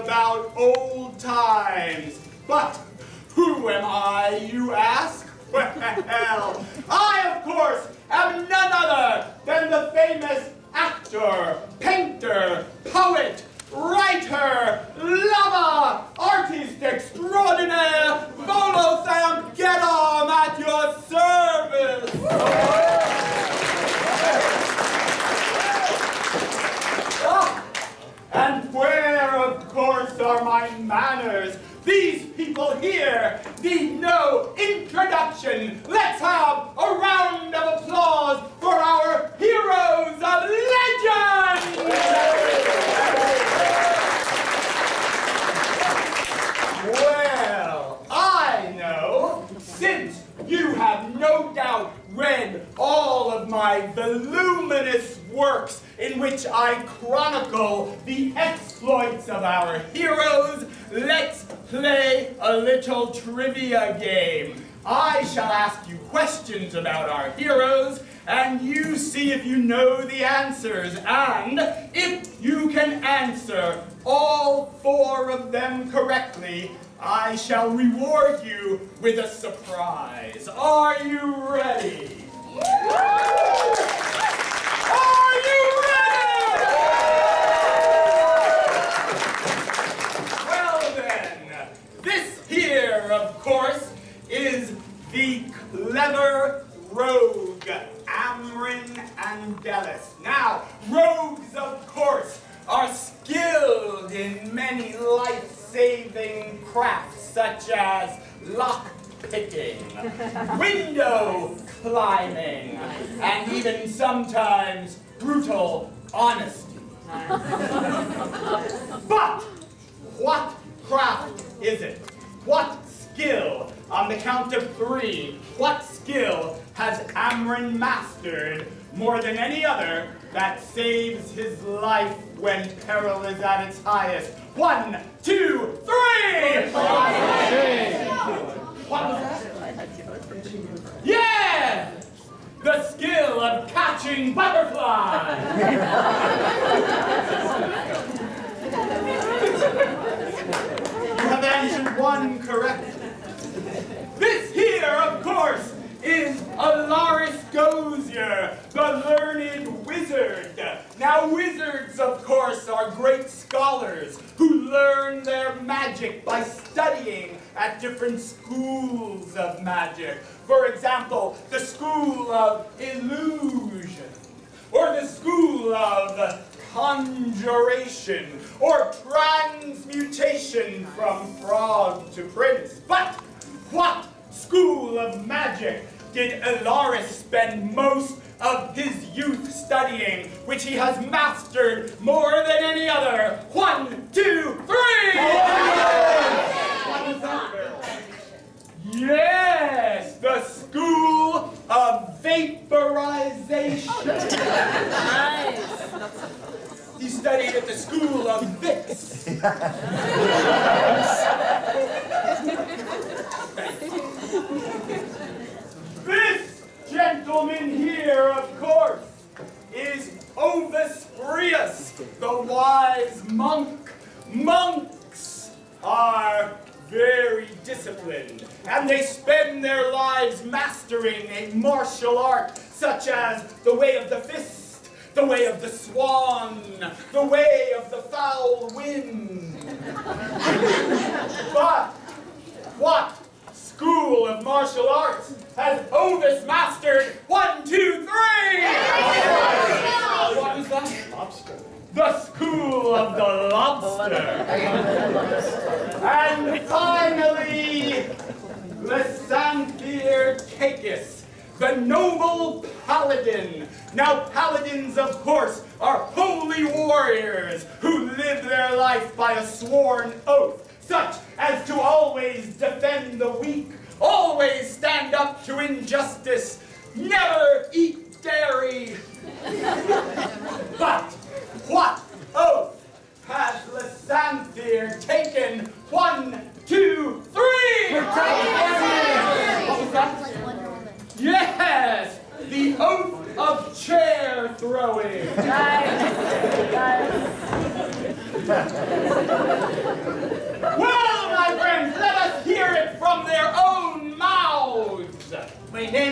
about old times. But who am I, you ask? Well, I, of course, am none other than the famous actor, painter, poet, writer, lover, artist extraordinaire, Volothamp Gedom at your service! And where, of course, are my manners? These people here need no introduction. Let's have a round of applause for our heroes of legend! Well, I know, since you have no doubt read all of my voluminous works in which I chronicle the exploits of our heroes, let's play a little trivia game. I shall ask you questions about our heroes, and you see if you know the answers. And if you can answer all 4 of them correctly, I shall reward you with a surprise. Are you ready? Are you ready? Well then, this here, of course, is the clever rogue, Amrin Angelus. Now, rogues, of course, are skilled in many life-saving crafts, such as lock-picking, window climbing, and even sometimes brutal honesty. But what craft is it? What skill? On the count of 3, what skill has Amrin mastered more than any other that saves his life when peril is at its highest? 1, 2, 3! What was that? Yeah! The skill of catching butterflies! You have answered 1 correctly. This here, of course, is Alaris Gozier, the learned wizard. Now, wizards, of course, are great scholars who learn their magic by studying at different schools of magic. For example, the school of illusion, or the school of conjuration, or transmutation from frog to prince. But what school of magic did Alaris spend most of his youth studying, which he has mastered more than any other? 1, 2, 3! Yes, the school of vaporization. Nice. He studied at the school of Vix. This gentleman here, of course, is Ovis Brius, the wise monk. Monks are very disciplined, and they spend their lives mastering a martial art such as the way of the fist, the way of the swan, the way of the foul wind. But what school of martial arts has Ovis mastered? 1, 2, 3! What was that? Lobster. The school of the lobster. And finally, Lysanthir Cacus, the noble paladin. Now, paladins, of course, are holy warriors who live their life by a sworn oath, such as to always defend the weak, always stand up to injustice, never eat dairy. But what oath has Lysanthir taken? 1, 2, 3! What was that? Yes! The oath of chair throwing.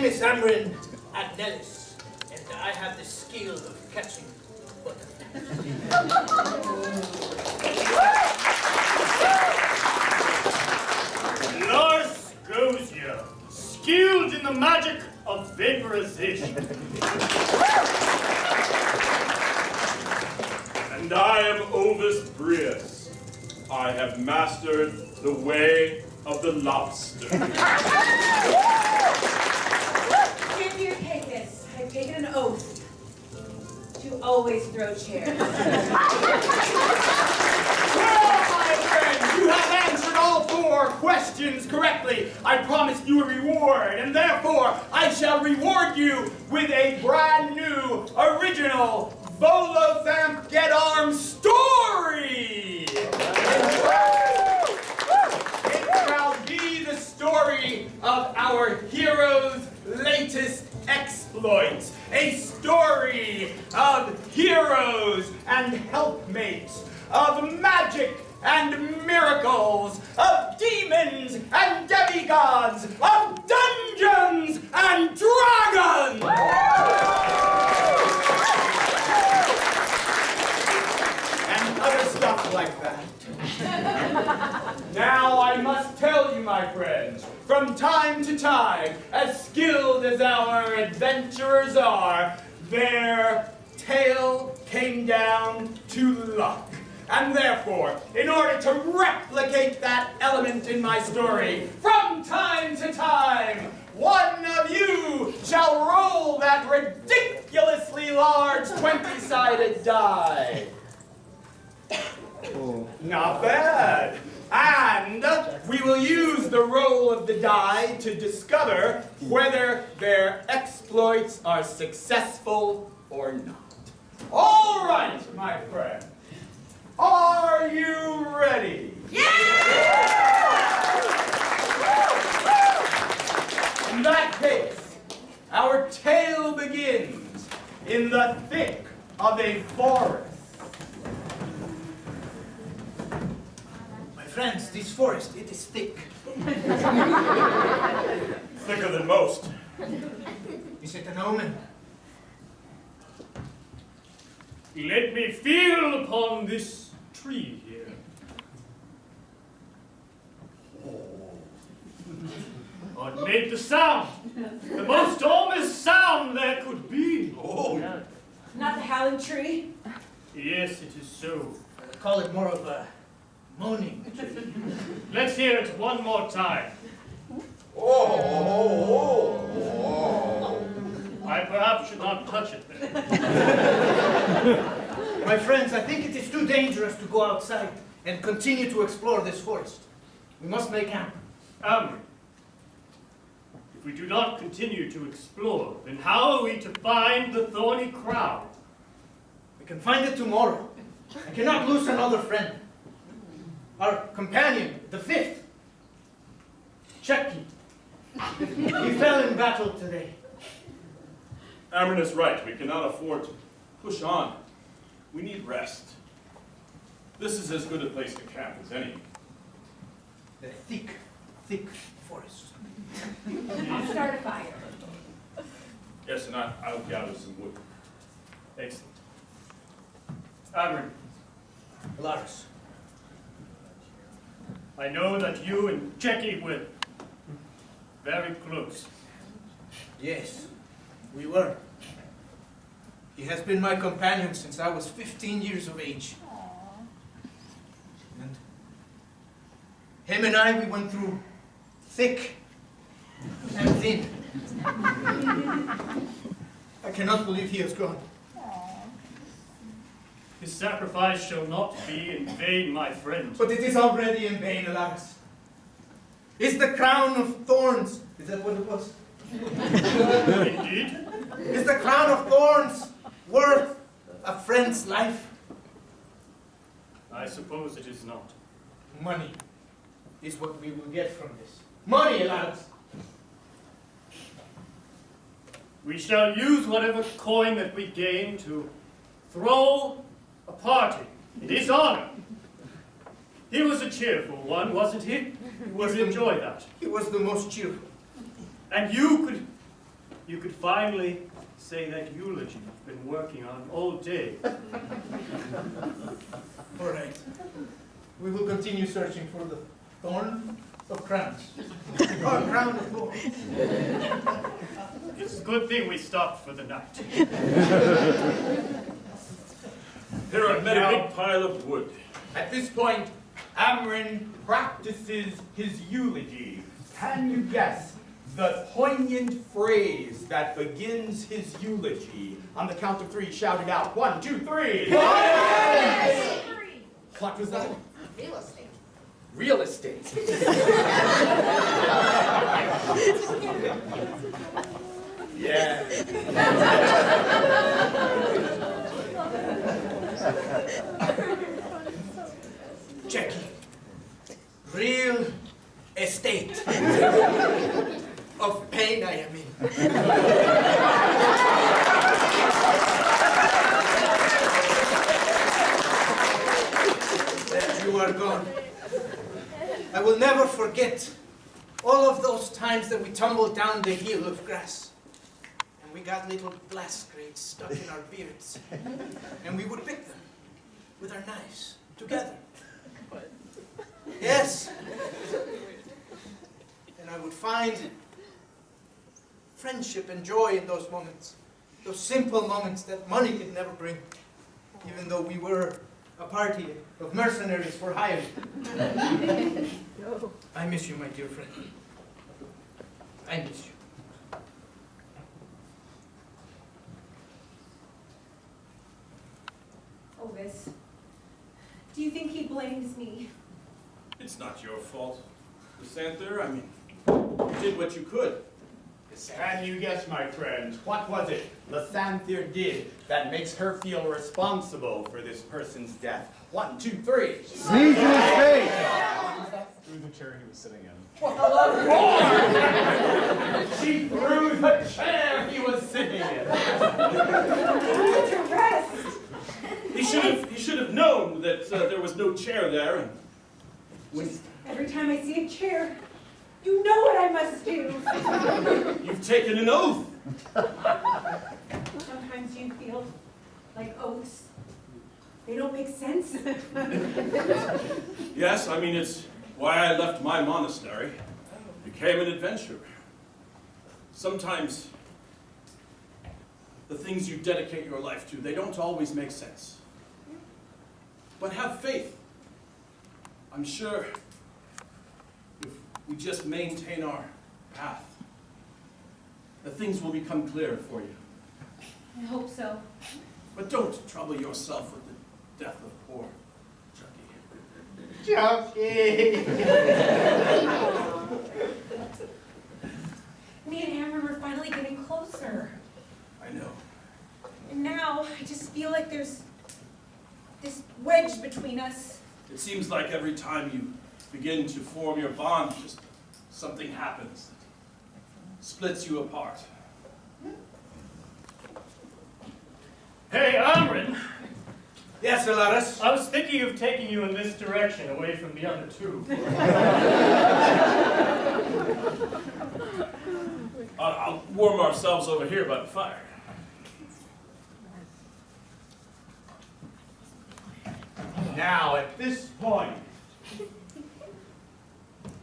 is Amrin Agnelis, and I have the skill of catching butterflies. Lars Gosia, skilled in the magic of vaporization. And I am Ovis Brius. I have mastered the way of the lobster. Give your Caicus. I've taken an oath to always throw chairs. Well, my friends, you have answered all 4 questions correctly. I promised you a reward, and therefore I shall reward you with a brand new, original Volothamp Get Armed story! It shall be the story of our hero's latest exploits. A story of heroes and helpmates, of magic and miracles, of demons and demigods, of dungeons and dragons! And other stuff like that. Now I must tell you, my friends, from time to time, as skilled as our adventurers are, their tale came down to luck. And therefore, in order to replicate that element in my story, from time to time, one of you shall roll that ridiculously large 20-sided die. Not bad. And we will use the roll of the die to discover whether their exploits are successful or not. All right, my friend. Are you ready? In that case, our tale begins in the thick of a forest. My friends, this forest, it is thick. Thicker than most. Is it an omen? Let me feel upon this tree here. What made the sound? The most ominous sound there could be. Oh, Not the howling tree. Yes, it is so. I call it more of a moaning. Let's hear it one more time. I perhaps should not touch it then. My friends, I think it is too dangerous to go outside and continue to explore this forest. We must make camp. Amri, if we do not continue to explore, then how are we to find the thorny crown? We can find it tomorrow. I cannot lose another friend. Our companion, the 5th, Checky. He fell in battle today. Amron is right. We cannot afford to push on. We need rest. This is as good a place to camp as any. The thick, thick forest. I'll start a fire. Yes, and I'll gather some wood. Excellent. Amri, Lars. I know that you and Checky were very close. Yes, we were. He has been my companion since I was 15 years of age. And him and I, we went through thick and thin. I cannot believe he has gone. His sacrifice shall not be in vain, my friend. But it is already in vain, alas. Is the crown of thorns, is that what it was? Indeed. Is the crown of thorns worth a friend's life? I suppose it is not. Money is what we will get from this. Money, lads! We shall use whatever coin that we gain to throw a party in his honor. He was a cheerful one, wasn't he? You would enjoy that. He was the most cheerful. And you could you could finally say that eulogy you've been working on all day. All right. We will continue searching for the thorn of crowns. Or crown of thorns. It's a good thing we stopped for the night. Here I've made a big pile of wood. At this point, Amrin practices his eulogy. Can you guess the poignant phrase that begins his eulogy? On the count of 3, shout it out. 1, 2, 3. What was that? Real estate. Real estate. Yeah. Jackie. Real estate. Of pain, I am in. There you are gone. I will never forget all of those times that we tumbled down the hill of grass. And we got little blast grates stuck in our beards. And we would pick them with our knives together. Yes. And I would find friendship and joy in those moments. Those simple moments that money could never bring. Even though we were a party of mercenaries for hire. I miss you, my dear friend. I miss you. Ovis, do you think he blames me? It's not your fault. Lysanther, I mean, you did what you could. Can you guess, my friends, what was it Lysanther did that makes her feel responsible for this person's death? 1, 2, 3. Sneeze in his face! Through the chair he was sitting in. She threw the chair he was sitting in. To rest. He should have known that there was no chair there. And Every time I see a chair, you know what I must do. you've taken an oath. Sometimes you feel like oaths. They don't make sense. Yes, I mean, it's why I left my monastery. Became an adventurer. Sometimes the things you dedicate your life to, they don't always make sense. But have faith. I'm sure if we just maintain our path, that things will become clearer for you. I hope so. But don't trouble yourself with the death of poor Chucky. Chucky! Me and Amber were finally getting closer. I know. And now I just feel like there's this wedge between us. It seems like every time you begin to form your bond, just something happens that splits you apart. Hey, Amrin! Yes, Alaris? I was thinking of taking you in this direction, away from the other two. I'll warm ourselves over here by the fire. Now, at this point,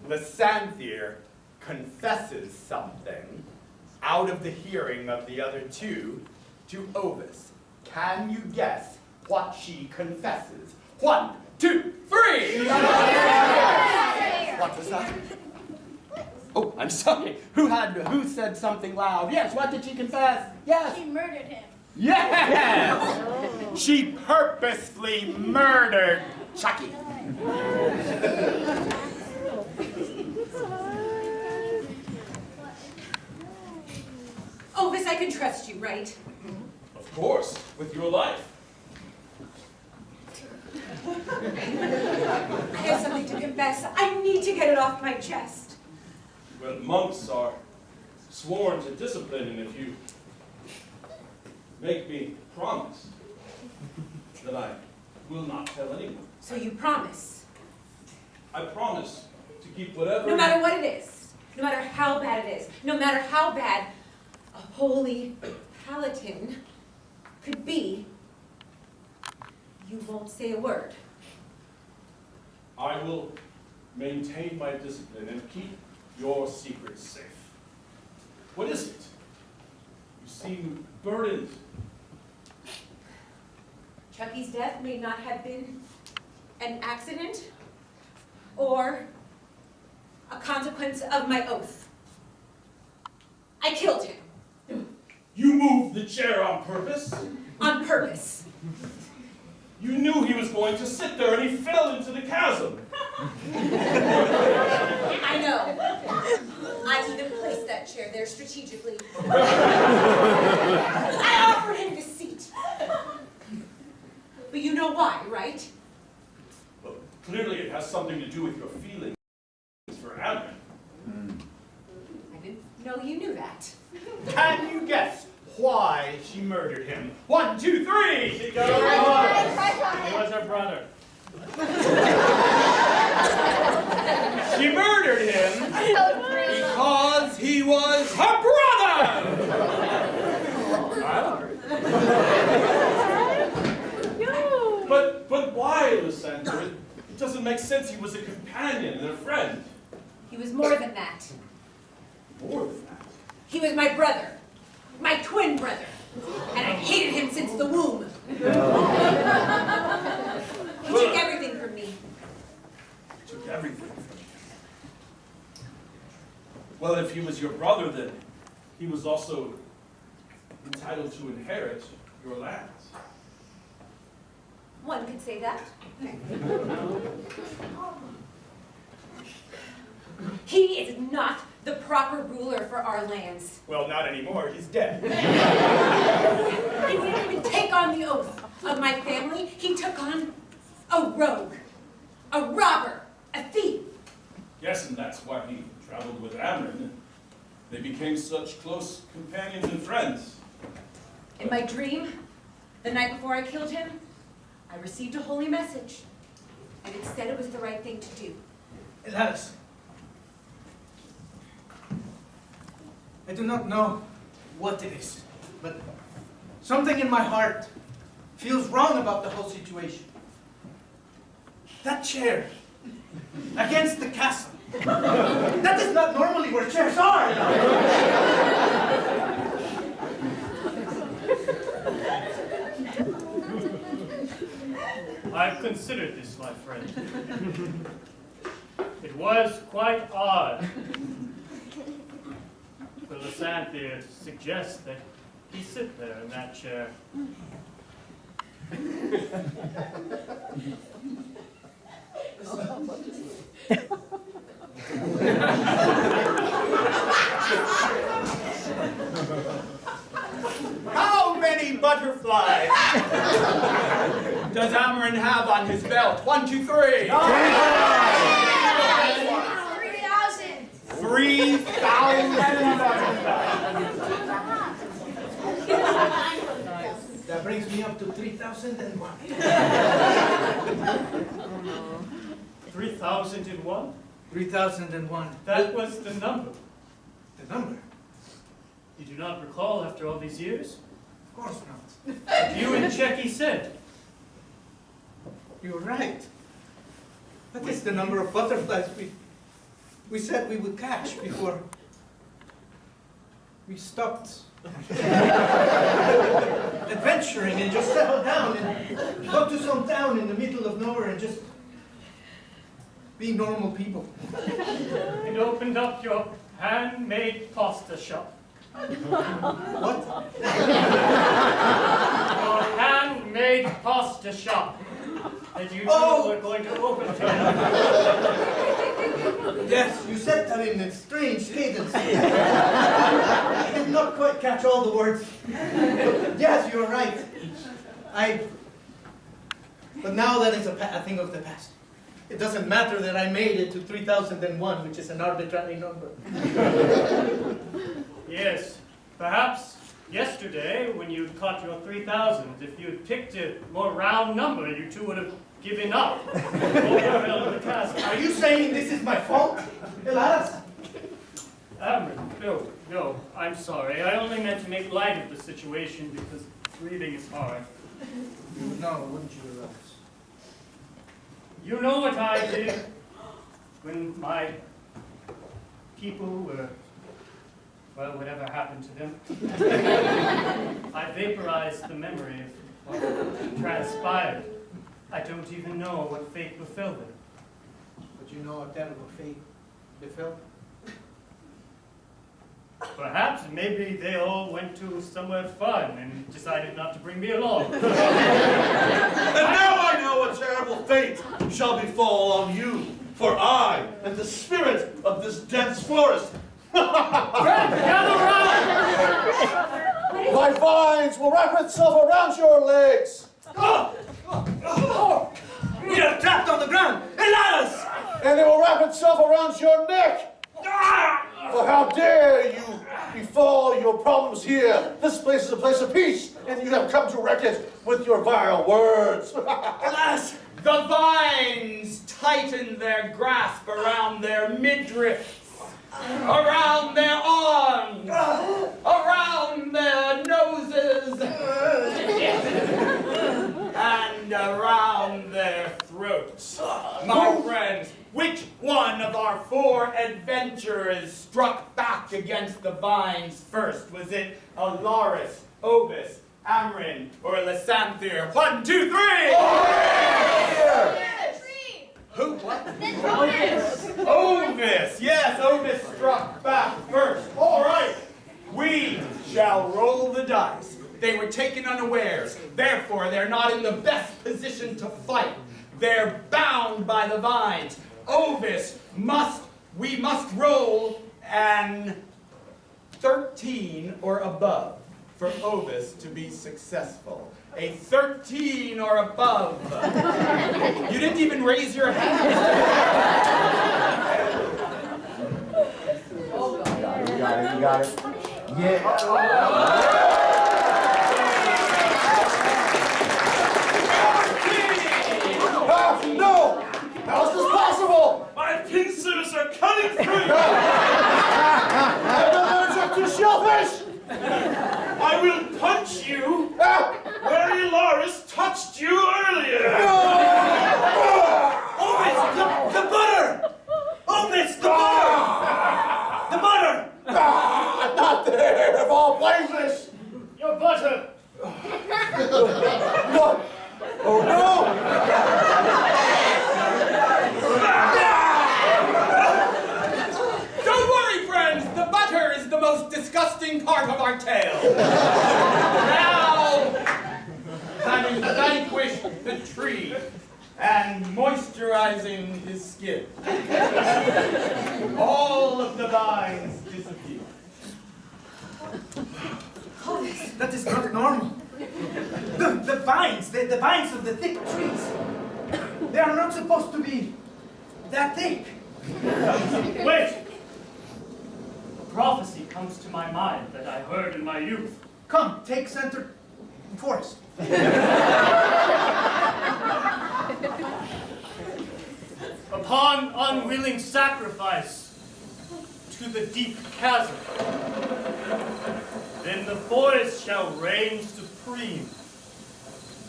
Lysanther confesses something out of the hearing of the other two to Ovis. Can you guess what she confesses? 1, 2, 3! What was that? Oh, I'm sorry. Who said something loud? Yes, what did she confess? Yes. She murdered him. Yes! She purposefully murdered Chucky. Ovis, I can trust you, right? Of course, with your life. I have something to confess. I need to get it off my chest. Well, monks are sworn to discipline, and if you make me promise that I will not tell anyone. So you promise? I promise to keep whatever... No matter what it is, no matter how bad it is, no matter how bad, a holy Paladin could be, you won't say a word. I will maintain my discipline and keep your secrets safe. What is it? You seem burdened. Chucky's death may not have been an accident or a consequence of my oath. I killed him. You moved the chair on purpose. On purpose. You knew he was going to sit there and he fell into the chasm. I know. I even placed that chair there strategically. I offered him the seat. But you know why, right? Well, clearly it has something to do with your feelings for Adrian. I didn't know you knew that. Can you guess why she murdered him? 1, 2, 3! He was her brother. She murdered him because he was her brother! But why, Lysander? It doesn't make sense. He was a companion and a friend. He was more than that. More than that. He was my brother. My twin brother. And I've hated him since the womb. He took everything from me. Took everything from you. Well, if he was your brother, then he was also entitled to inherit your lands. One could say that. He is not the proper ruler for our lands. Well, not anymore. He's dead. He didn't even take on the oath of my family. He took on a rogue, a robber, a thief. Yes, and that's why he traveled with Amron. They became such close companions and friends. In my dream, the night before I killed him, I received a holy message, and it said it was the right thing to do. Perilous. I do not know what it is, but something in my heart feels wrong about the whole situation. That chair against the castle. That is not normally where chairs are. I've considered this, my friend. It was quite odd for Lysander to suggest that he sit there in that chair. How many butterflies does Amron have on his belt? 1, 2, 3. 3,000. 3,000 butterflies. That brings me up to 3,001. 3,001? 3,001. That was the number. The number? You do not recall after all these years? Of course not. You and Checky said. You're right. That is the number of butterflies we said we would catch before we stopped adventuring and just settled down and go to some town in the middle of nowhere and just be normal people. And opened up your handmade pasta shop. What? Your handmade pasta shop that you two were going to open together. Yes, you said that in a strange cadence. I did not quite catch all the words. But yes, you're right. But now that is a thing of the past. It doesn't matter that I made it to 3001, which is an arbitrary number. Yes, perhaps yesterday when you caught your 3,000, if you had picked a more round number, you two would have given up. Are you saying this is my fault, Elias? No, I'm sorry. I only meant to make light of the situation because breathing is hard. You would know, wouldn't you, Perilous? You know what I did when my people were, well, whatever happened to them. I vaporized the memory of what transpired. I don't even know what fate befell them. But you know what terrible fate befell? Perhaps, maybe they all went to somewhere fun and decided not to bring me along. And now I know what terrible fate shall befall on you, for I am the spirit of this dense forest. Gather round! My vines will wrap itself around your legs. We are trapped on the ground! Elias! And it will wrap itself around your neck. For how dare you befall your problems here? This place is a place of peace, and you have come to wreck it with your vile words. Alas, the vines tighten their grasp around their midriffs, around their arms, around their noses, and around their throats. My friends, which one of our 4 adventurers struck back against the vines first? Was it Alaris, Ovis, Amrin, or Lysanthir? 1, 2, 3! Who? What? Ovis! Yes, Ovis struck back first. All right. We shall roll the dice. They were taken unawares. Therefore, they're not in the best position to fight. They're bound by the vines. Ovis we must roll an 13 or above for Ovis to be successful. A 13 or above. You didn't even raise your hand. You got it. Yeah. No! How is this possible? My pincers are cutting through you! I'm allergic to shellfish! I will punch you where Ilaris touched you earlier! Ovis, the butter! Ovis, the butter! The butter! Not there, of all places! Your butter! No! Oh no! Don't worry, friends. The butter is the most disgusting part of our tale. Now, having vanquished the tree and moisturizing his skin, all of the vines disappear. That is not normal. The vines, the vines of the thick trees, they are not supposed to be that thick. Wait! A prophecy comes to my mind that I heard in my youth. Come, take center forest. Upon unwilling sacrifice to the deep chasm, then the forest shall reign supreme.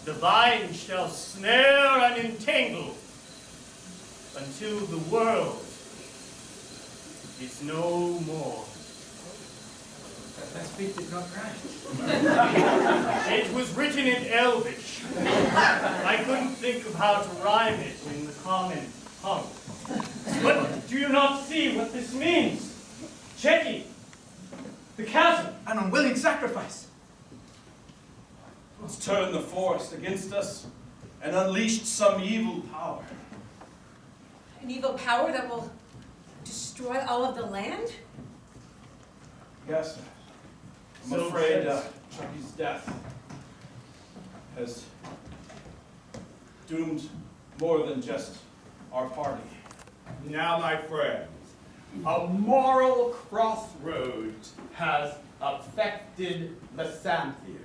The vine shall snare and entangle until the world is no more. That speak did not cry. It was written in Elvish. I couldn't think of how to rhyme it in the common tongue. But do you not see what this means? Checky, the chasm. An unwilling sacrifice. It's turned the forest against us and unleashed some evil power. An evil power that will destroy all of the land? Yes, I'm So afraid says- Chucky's death has doomed more than just our party. Now, my friends, a moral crossroads has affected Lysanthir.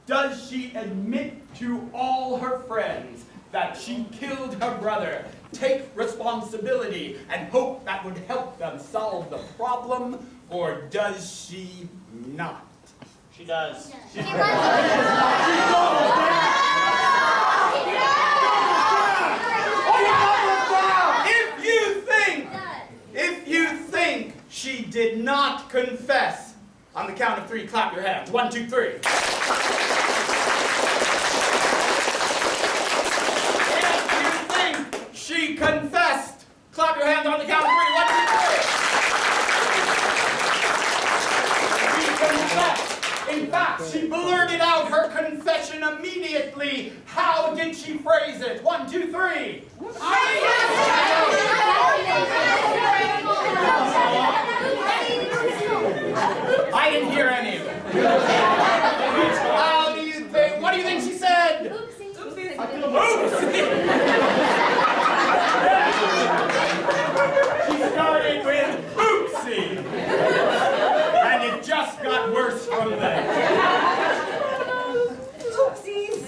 Does she admit to all her friends that she killed her brother, take responsibility, and hope that would help them solve the problem, or does she not? She does. If you think she did not confess, on the count of 3, clap your hands. 1, 2, 3. If you think she confessed, clap your hands on the count of 3. 1, 2, 3. She confessed. In fact, she blurted out her confession immediately. How did she phrase it? 1, 2, 3. I didn't hear any of it. How do you think? What do you think she said? Oopsie. She started with oopsie. And it just got worse from there. Oopsies.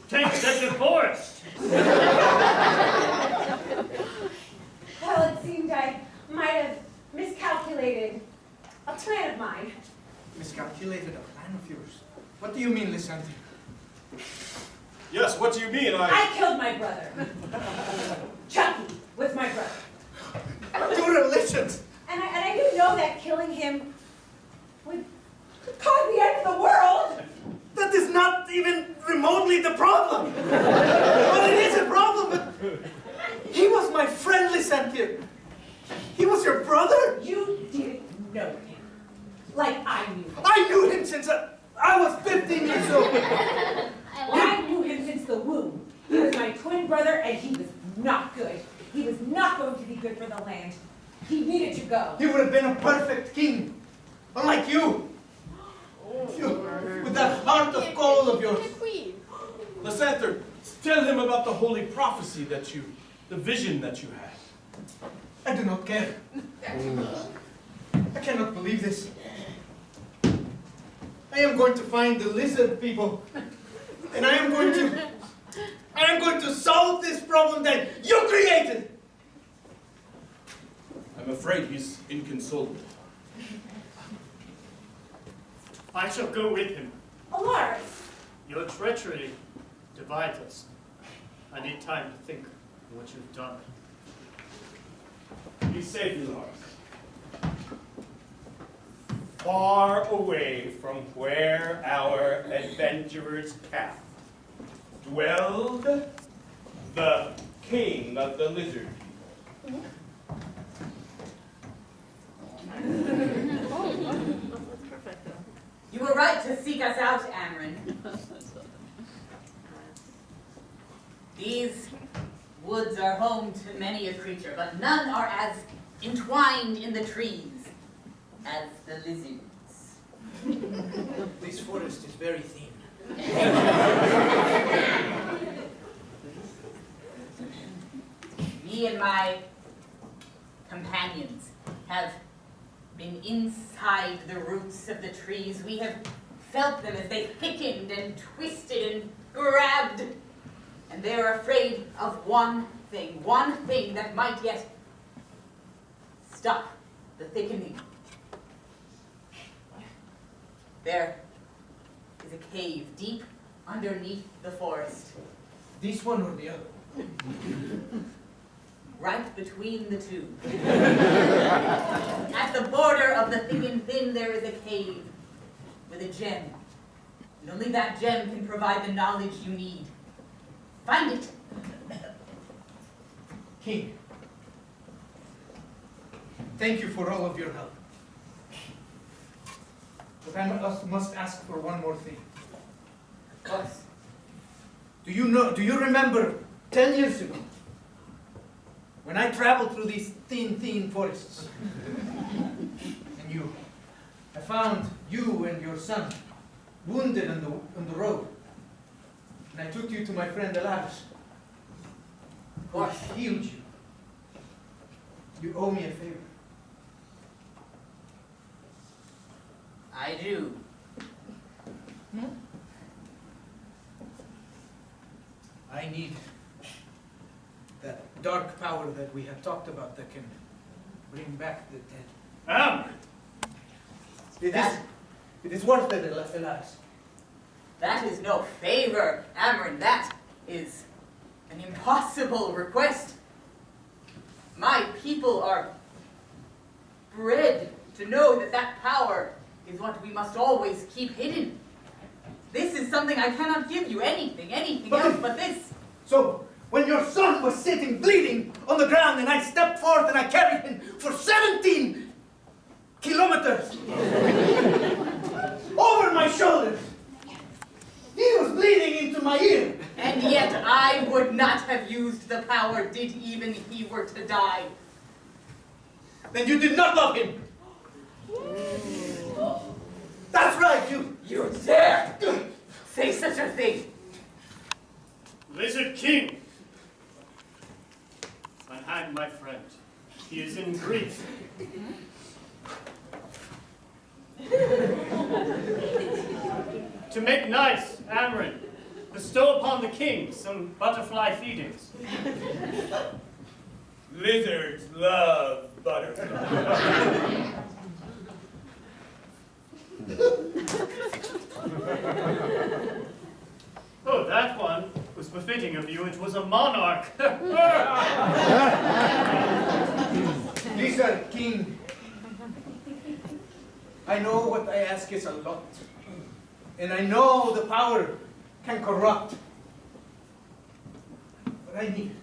Take the divorce. Well, it seemed I might have miscalculated a plan of mine. Miscalculated a plan of yours. What do you mean, Lesher? Yes, what do you mean? I killed my brother. Chucky was my brother. Two religions. And I didn't know that killing him would cause the end of the world. That is not even remotely the problem. Well, it is a problem, but he was my friend, Lesher. He was your brother? You didn't know him. Like I knew him. I knew him since I was 15 years old. I knew him since the womb. He was my twin brother, and he was not good. He was not going to be good for the land. He needed to go. He would have been a perfect king, unlike you. You with that heart of gold of yours. Lesher, tell him about the holy prophecy that the vision that you had. I do not care. I cannot believe this. I am going to find the lizard people, and I am going to solve this problem that you created. I'm afraid he's inconsolable. I shall go with him. Alaris. Your treachery divides us. I need time to think of what you've done. Be safe, Lars. Far away from where our adventurer's path dwelled the king of the lizard people. You were right to seek us out, Amryn. These woods are home to many a creature, but none are as entwined in the trees as the lizards. This forest is very thin. Me and my companions have been inside the roots of the trees. We have felt them as they thickened and twisted and grabbed. And they're afraid of one thing that might yet stop the thickening. There is a cave deep underneath the forest. This one or the other? Right between the two. At the border of the thick and thin, there is a cave with a gem. And only that gem can provide the knowledge you need. Find it. King, thank you for all of your help. But I must ask for one more thing. Of course. Do you remember 10 years ago, when I traveled through these thin forests, and I found you and your son wounded on the road, and I took you to my friend Alaris, who healed you. You owe me a favor. I do. I need that dark power that we have talked about that can bring back the dead. It is worth it, Elias. That is no favor, Amron. That is an impossible request. My people are bred to know that that power is what we must always keep hidden. This is something I cannot give you. Anything else but this. So, when your son was sitting bleeding on the ground and I stepped forth and I carried him for 17 kilometers over my shoulders, he was bleeding into my ear. And yet I would not have used the power did even he were to die. Then you did not love him. That's right, you. You dare say such a thing. Lizard King! Unhand my friend. He is in grief. To make nice, Amron, bestow upon the king some butterfly feedings. Lizards love butterflies. Oh, that one was befitting of you. It was a monarch. Lizard King, I know what I ask is a lot. And I know the power can corrupt. But I need it.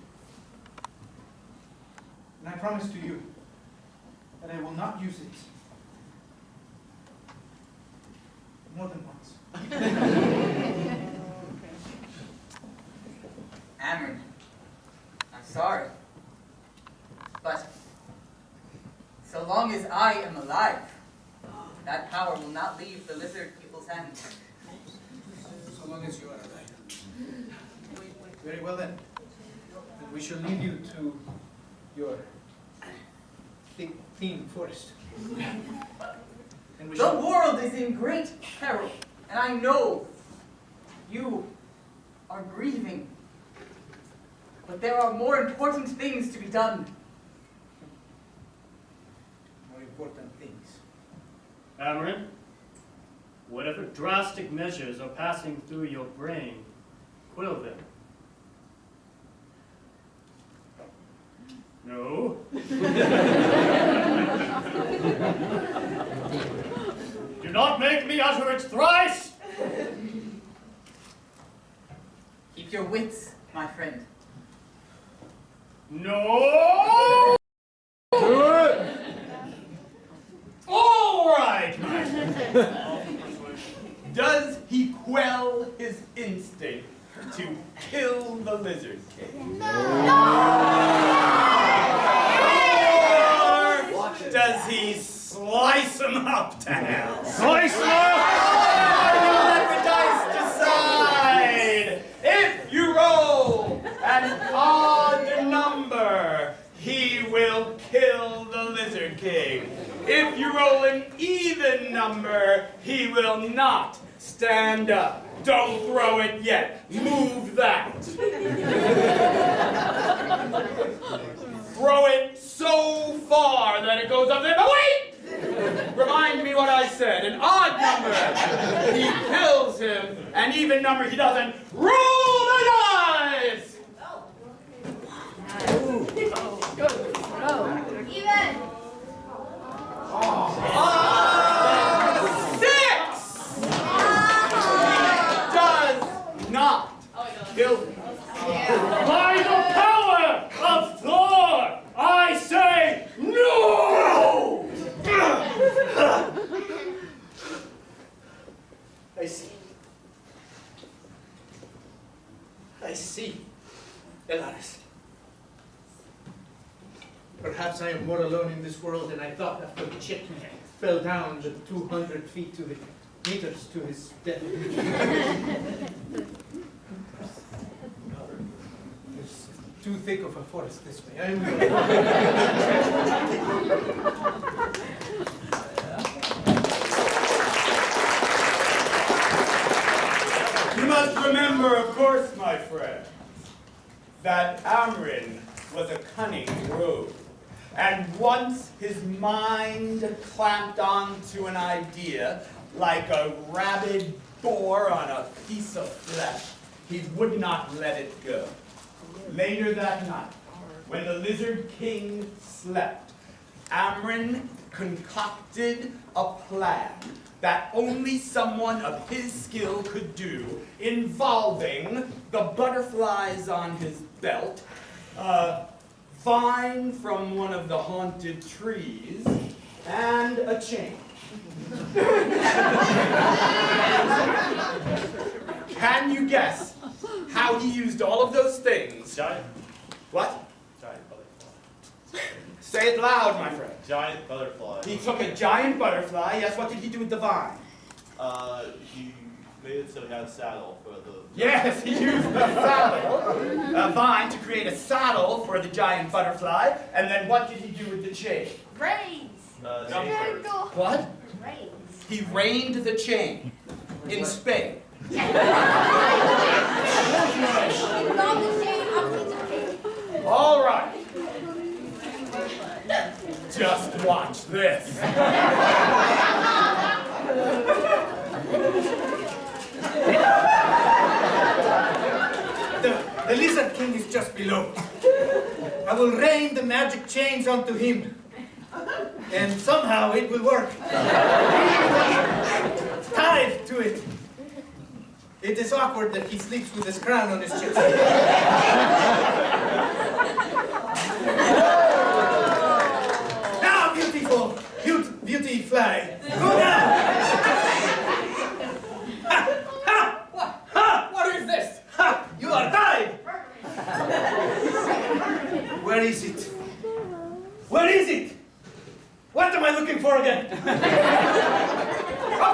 And I promise to you that I will not use it more than once. Amron, I'm sorry. But so long as I am alive, that power will not leave the lizard people's hands. So long as you are alive. Very well then. Then we shall lead you to your thick, thin forest. And we The shall... world is in great peril, and I know you are grieving. But there are more important things to be done. More important things. Amron, whatever drastic measures are passing through your brain, quill them. No. Do not make me utter it thrice! Keep your wits, my friend. No! Do it! All right, my friend. Does he quell his instinct to kill the lizard king? Or does he slice him up to hell? Slice him up! You let the dice decide. If you roll an odd number, he will kill the lizard king. If you roll an even number, he will not stand up. Don't throw it yet. Move that. Throw it so far that it goes up there. But wait! Remind me what I said. An odd number, he kills him. An even number, he doesn't. Roll the dice! Even. 6! He does not kill him. By the power of Thor, I say no! I see. I see, Elaris. Perhaps I am more alone in this world than I thought after the chicken fell down the 200 feet to the meters to his death. It's too thick of a forest this way. You must remember, of course, my friend, that Amrin was a cunning rogue, and once his mind clamped onto an idea, like a rabid boar on a piece of flesh, he would not let it go. Later that night, when the Lizard King slept, Amrin concocted a plan that only someone of his skill could do, involving the butterflies on his belt, a vine from one of the haunted trees, and a chain. Can you guess how he used all of those things? Giant, What? giant butterfly. Say it loud, my friend. Giant butterfly. He took a giant butterfly. Yes, what did he do with the vine? He made it so he had a saddle for the... Yes, he used the saddle, a vine, to create a saddle for the giant butterfly. And then what did he do with the chain? Reins. Saber. What? Reins. He reined the chain in Spain. All right. Just watch this. The Lizard King is just below. I will rain the magic chains onto him. And somehow it will work. Tied to it. It is awkward that he sleeps with his crown on his chest. Now, beautiful, beauty fly. Go down! What is this? Ha! You are tied! Where is it? Where is it? What am I looking for again? Of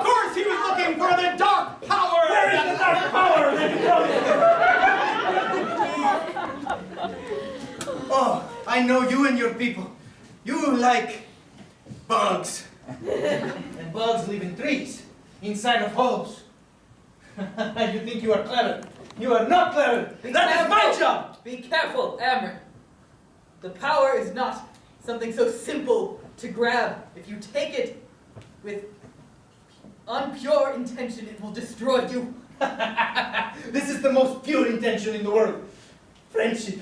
course, he was looking for the dark power. Where is the dark power? Let me tell you. Oh, I know you and your people. You like bugs. And bugs live in trees, inside of holes. You think you are clever. You are not clever. That is my job. Be careful, Amrin. The power is not something so simple to grab. If you take it with unpure intention, it will destroy you. This is the most pure intention in the world. Friendship.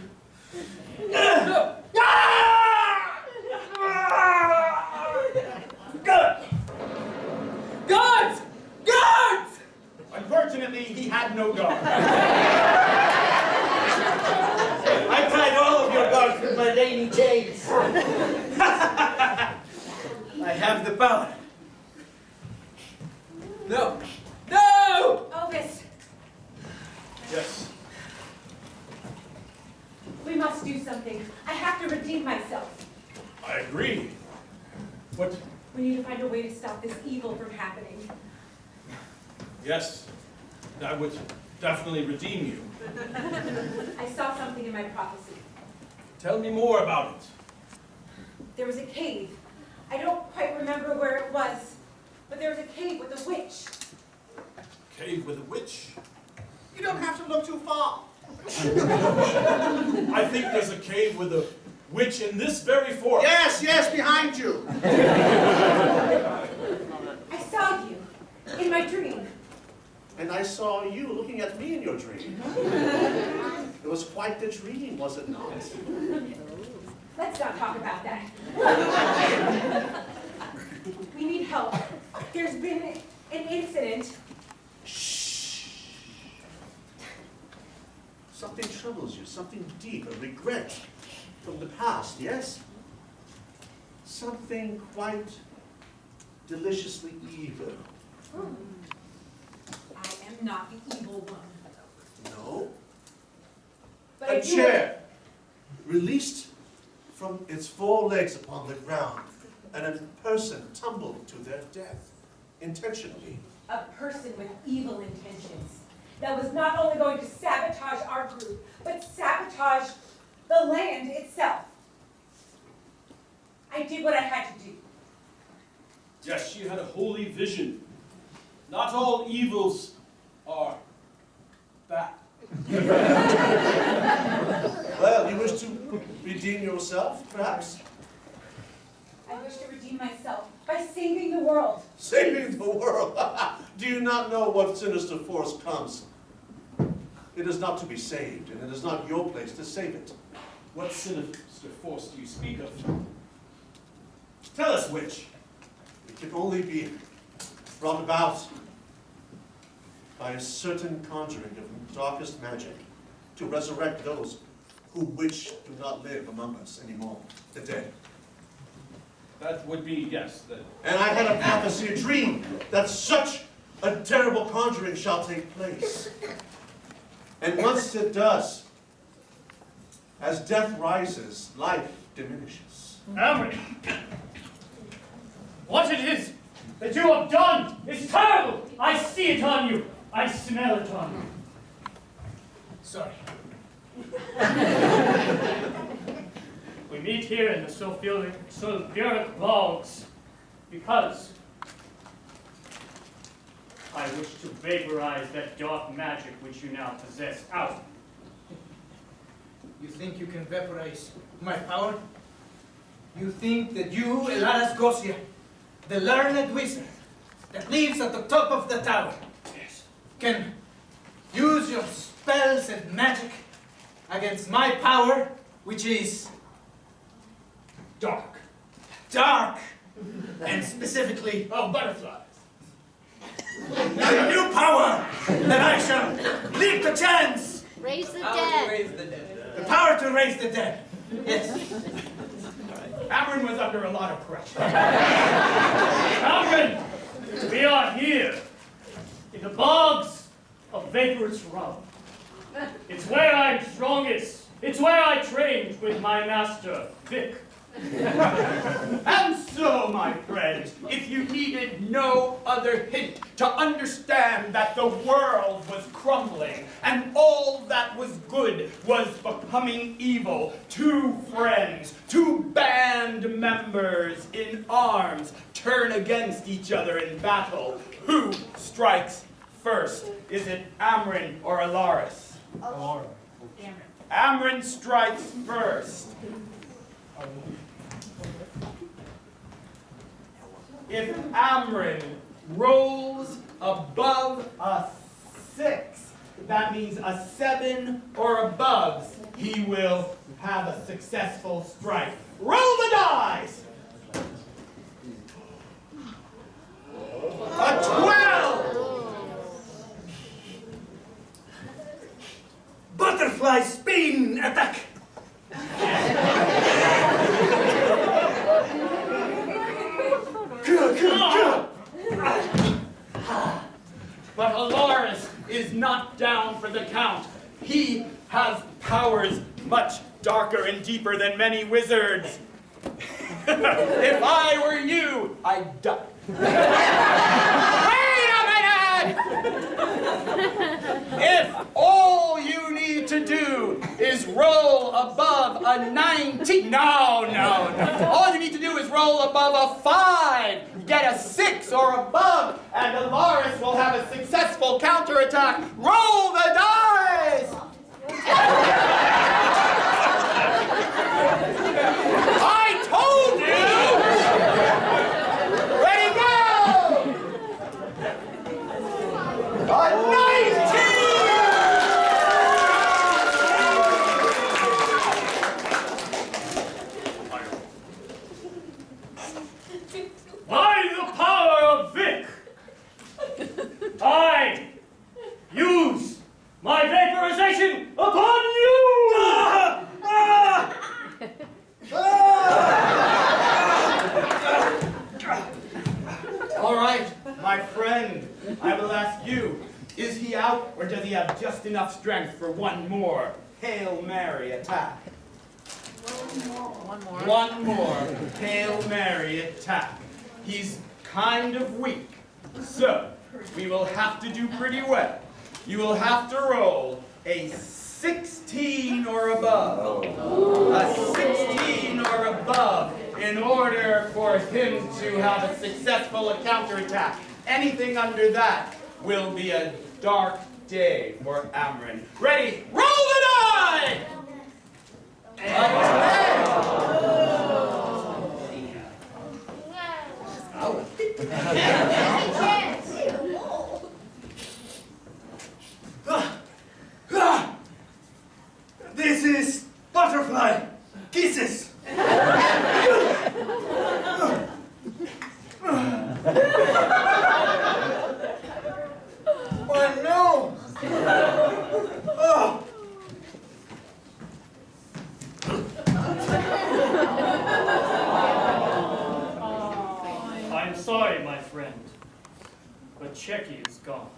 No. Guards! Guards! Unfortunately, he had no guard. I tied all of your guards with my dainty chains. I have the power. No. No! Ovis, Yes. we must do something. I have to redeem myself. I agree. But, We need to find a way to stop this evil from happening. yes, that would definitely redeem you. I saw something in my prophecy. Tell me more about it. There was a cave. I don't quite remember where it was, but there was a cave with a witch. Cave with a witch. You don't have to look too far. I think there's a cave with a witch in this very forest. Yes, yes, behind you. I saw you in my dream. And I saw you looking at me in your dream. It was quite the dream, was it not? Let's not talk about that. We need help. There's been an incident. Something troubles you, something deep, a regret from the past, yes? Something quite deliciously evil. I am not the evil one. No? But I A do chair, released from its 4 legs upon the ground, and a person tumbled to their death, intentionally. a person with evil intentions that was not only going to sabotage our group, but sabotage the land itself. I did what I had to do. Yes, she had a holy vision. Not all evils are bad. Well, you wish to redeem yourself, perhaps? I wish to redeem myself by saving the world. Saving the world? Do you not know what sinister force comes? It is not to be saved, and it is not your place to save it. What sinister force do you speak of? Tell us which. It can only be brought about by a certain conjuring of darkest magic to resurrect those who which do not live among us anymore, the dead. That would be, yes. And I had a prophecy, a dream, that such a terrible conjuring shall take place. And once it does, as death rises, life diminishes. Amrin, what it is that you have done is terrible. I see it on you. I smell it on you. Sorry. We meet here in the sulfuric bogs because I wish to vaporize that dark magic which you now possess out. You think you can vaporize my power? You think that you, Elaras Gosia, the learned wizard that lives at the top of the tower, can use your spells and magic against my power, which is dark. Dark! And specifically, Butterflies. a new power that I shall leave to chance! Raise the dead. The power to raise the dead. Yes. Amron was under a lot of pressure. Amrin, we are here in the bogs of vaporous rum. It's where I'm strongest. It's where I trained with my master, Vic. And so, my friends, if you needed no other hint to understand that the world was crumbling and all that was good was becoming evil, two friends, two band members in arms turn against each other in battle. Who strikes first? Is it Amron or Alaris? Amron strikes first. If Amron rolls above a 6, that means a 7 or above, he will have a successful strike. Roll the dice! A 12! Butterfly spin attack! But Alaris is not down for the count. He has powers much darker and deeper than many wizards. If I were you, I'd duck. Wait a minute! If all you need to do is roll above a 19, no. All you need to do is roll above a 5, get a 6 or above, and Alaris will have a successful counterattack. Roll the dice! I told you! Ready, go! A 19! By the power of Vic, I use my vaporization upon you! All right, my friend, I will ask you, is he out or does he have just enough strength for one more Hail Mary attack? One more Hail Mary attack. He's kind of weak, so we will have to do pretty well. You will have to roll a 16 or above. A 16 or above in order for him to have a successful counterattack. Anything under that will be a dark day for Amron. Ready? Roll the die! is butterfly kisses. My nose. Oh. I'm sorry, my friend, but Checky is gone.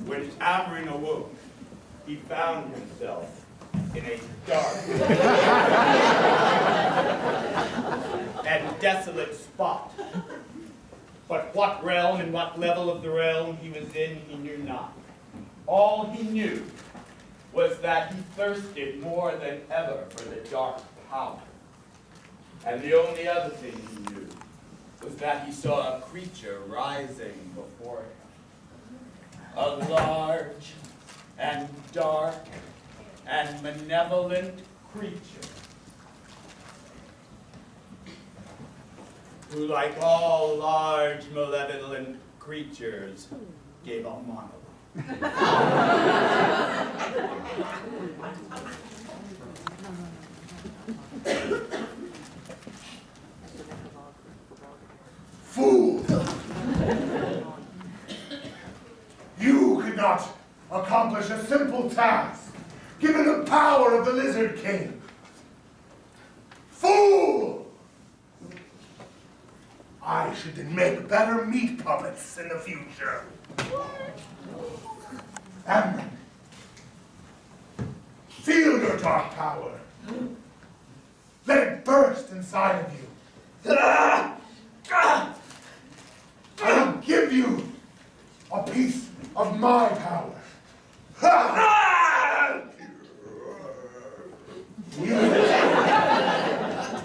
When Amrin awoke, he found himself in a dark and desolate spot. But what realm and what level of the realm he was in, he knew not. All he knew was that he thirsted more than ever for the dark power. And the only other thing he knew was that he saw a creature rising before him. A large and dark and malevolent creature who, like all large malevolent creatures, gave a monologue. Fool! You could not accomplish a simple task, given the power of the Lizard King. Fool! I should make better meat puppets in the future. Amron, feel your dark power. Let it burst inside of you. I will give you a piece of my power.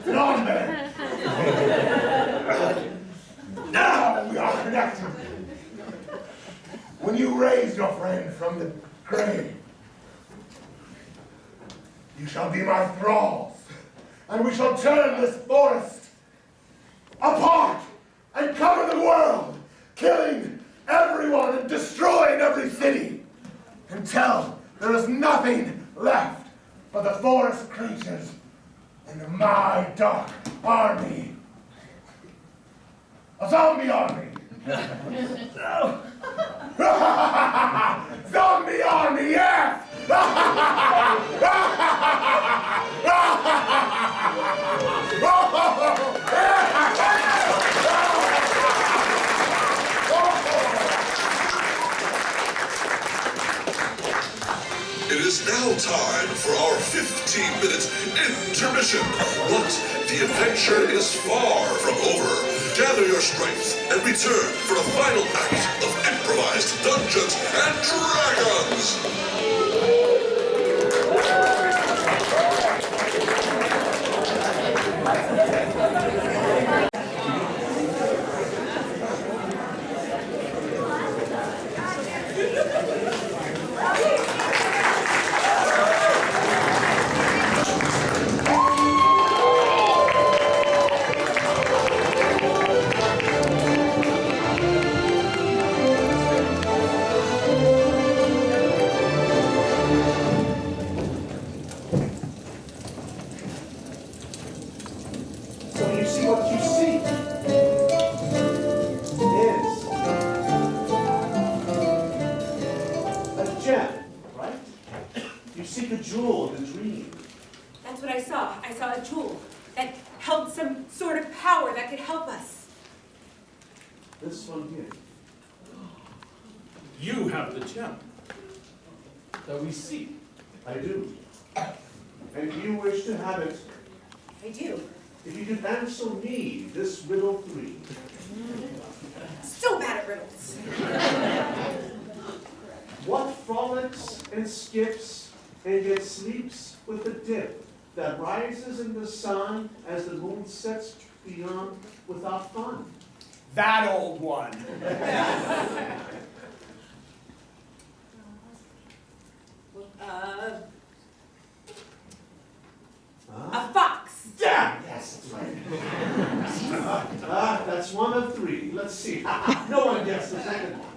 Get on there. Now we are connected. When you raise your friend from the grave, you shall be my thralls, and we shall turn this forest apart and cover the world, killing everyone and destroying every city, until there is nothing left but the forest creatures and my dark army. A zombie army. Zombie army, yes! It is now time for our 15-minute intermission, but the adventure is far from over. Gather your strength and return for the final act of Improvised Dungeons and Dragons! This one here. You have the gem. That we seek. I do. And you wish to have it. I do. If you could answer me this riddle 3. So bad at riddles. What frolics and skips and yet sleeps with the dip that rises in the sun as the moon sets beyond without fun? That old one. A fox. Yeah, yes, that's right. That's one of 3. Let's see. No one gets the second one.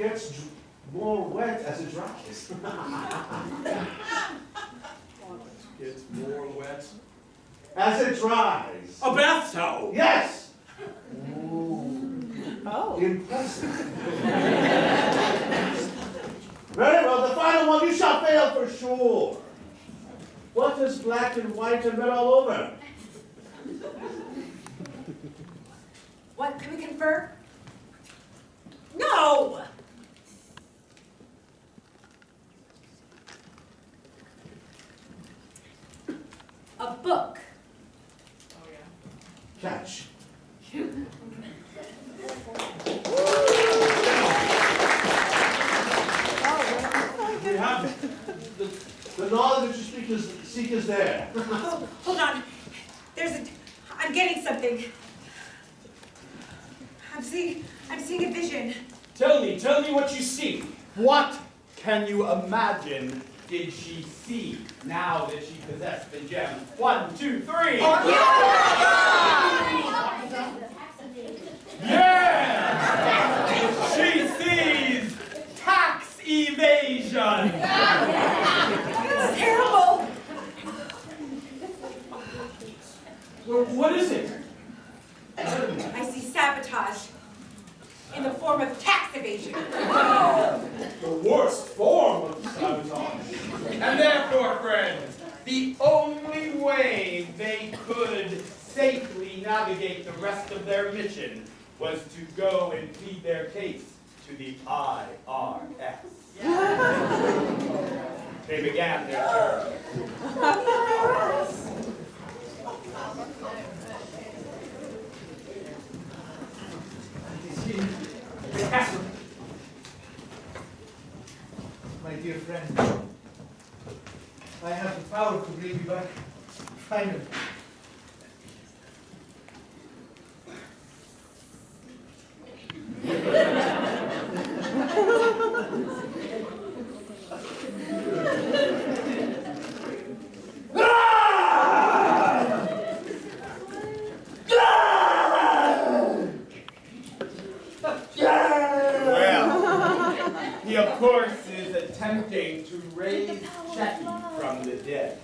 gets more wet as it dries. It's more wet. As it dries. A bath towel! Yes! Oh. Impressive. Very well, the final one you shall fail for sure. What is black and white and red all over? What, can we confer? No! A book. Catch. We have the knowledge that you seek is there. Oh, hold on. I'm getting something. I'm seeing a vision. Tell me what you see. What can you imagine did she see now that she possessed the gem? 1, 2, 3. Yeah! She sees tax evasion. That's terrible. Well, what is it? I see sabotage in the form of tax evasion. The worst form of sabotage. And therefore, friends, the only way they could safely navigate the rest of their mission was to go and plead their case to the IRS. They began their journey. My dear friend, I have the power to bring you back. Finally. He, of course, is attempting to raise Chetty from the dead.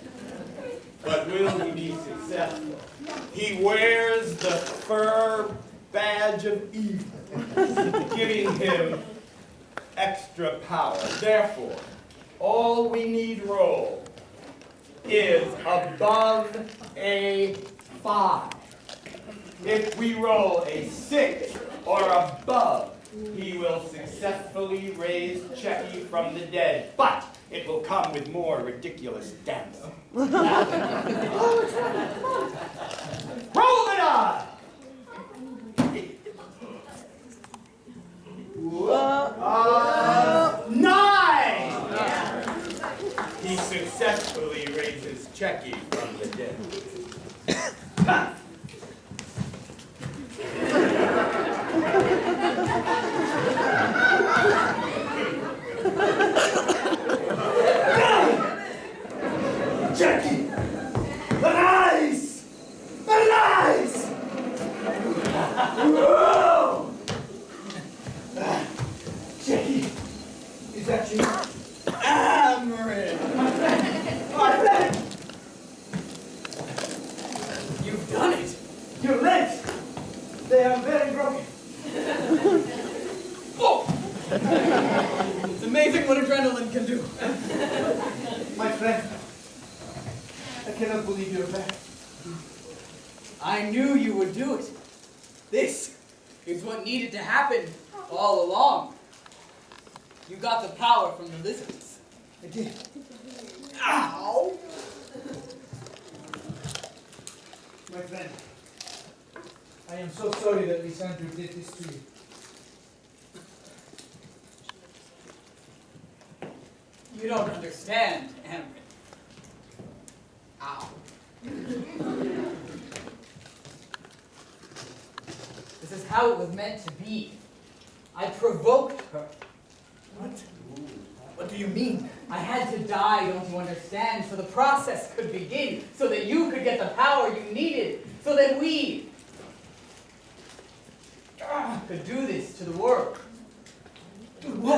But will he be successful? He wears the fur badge of evil, giving him extra power. Therefore, all we need roll is above a 5. If we roll a 6 or above, he will successfully raise Chetty from the dead, but it will come with more ridiculous dancing. Roll the die! 9! He successfully raises Chetty from the dead. Jackie! Arise! Arise! Whoa! Jackie, is that you? Amarin! My friend! You've done it! Your legs! They are very broken. Oh! It's amazing what adrenaline can do. My friend, I cannot believe you're back. I knew you would do it. This is what needed to happen all along. You got the power from the lizards. I did. Ow! My friend, I am so sorry that Lysandra did this to you. You don't understand, Amrit. Ow. This is how it was meant to be. I provoked her. What? What do you mean? I had to die, don't you understand, so the process could begin, so that you could get the power you needed, so that we could do this to the world. Do what?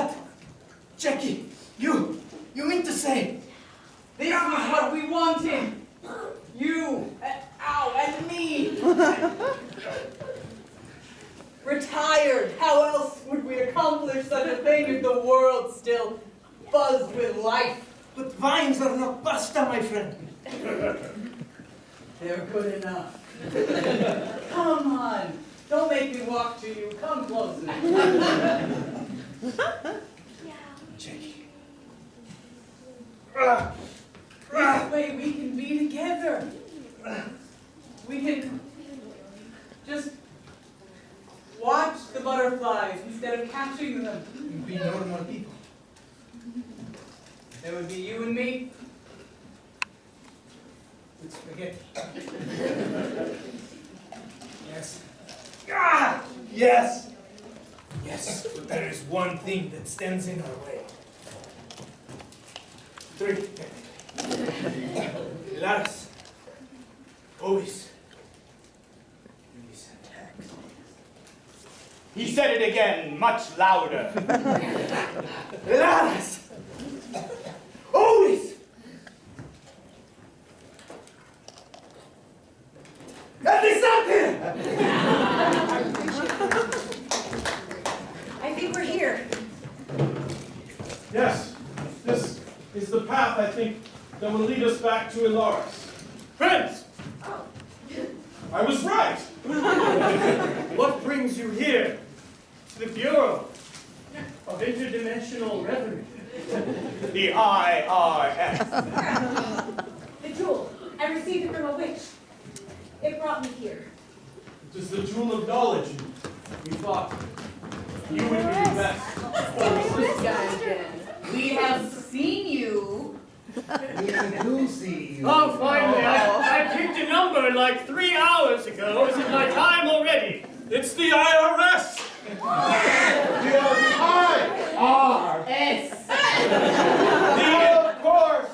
How else would we accomplish such a thing if the world still buzzed with life? But vines are not pasta, my friend. They're good enough. Come on. Don't make me walk to you. Come closer. This way we can be together. We can just watch the butterflies instead of catching them. You'd be normal people. There would be you and me. With spaghetti. Yes. Ah! Yes! Yes, but there is one thing that stands in our way. 3. Lars. Always. He said it again, much louder. Lars! Always! I think we're here. Yes, this is the path, I think, that will lead us back to Ilaris. Friends! I was right! What brings you here? To the Bureau of Interdimensional Revenue. The IRS. The jewel. I received it from a witch. It brought me here. It is the jewel of knowledge. We thought you would be the best. This guy again. We have seen you. We do see you. Oh, finally, I picked a number like 3 hours ago. Is it my time already? It's the IRS! We are the IRS. Of course,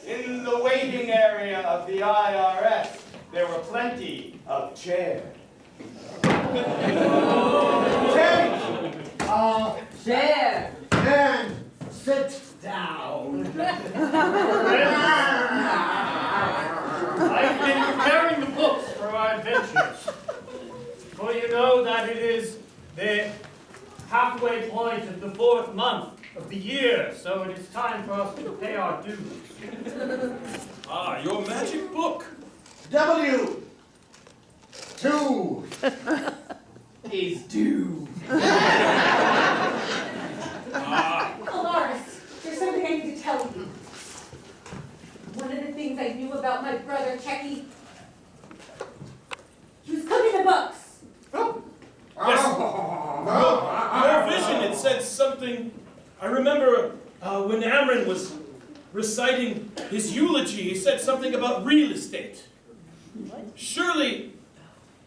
in the waiting area of the IRS, there were plenty of chairs. Take There. and sit down. I've been preparing the books for our adventures. For you know that it is the halfway point of the 4th month of the year, so it is time for us to pay our dues. Ah, your magic book. W. 2. Is due. Alaris, there's something I need to tell you. One of the things I knew about my brother, Checky, he was cooking the books. Yes. Your vision, it said something. I remember when Amron was reciting his eulogy, he said something about real estate. Surely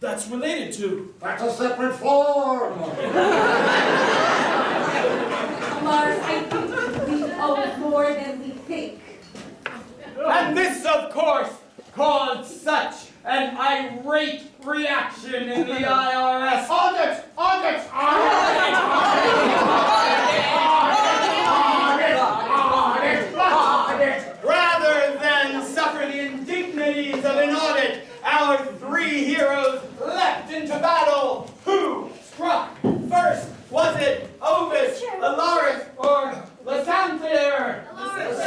that's related to. That's a separate form. Alaris, I think we owe more than we think. And this, of course, caused such an irate reaction in the IRS. Audit! Audit! Rather than suffer the indignities of an audit, our 3 heroes leapt into battle. Who struck first? Was it Ovis, Alaris, or Lysander? It was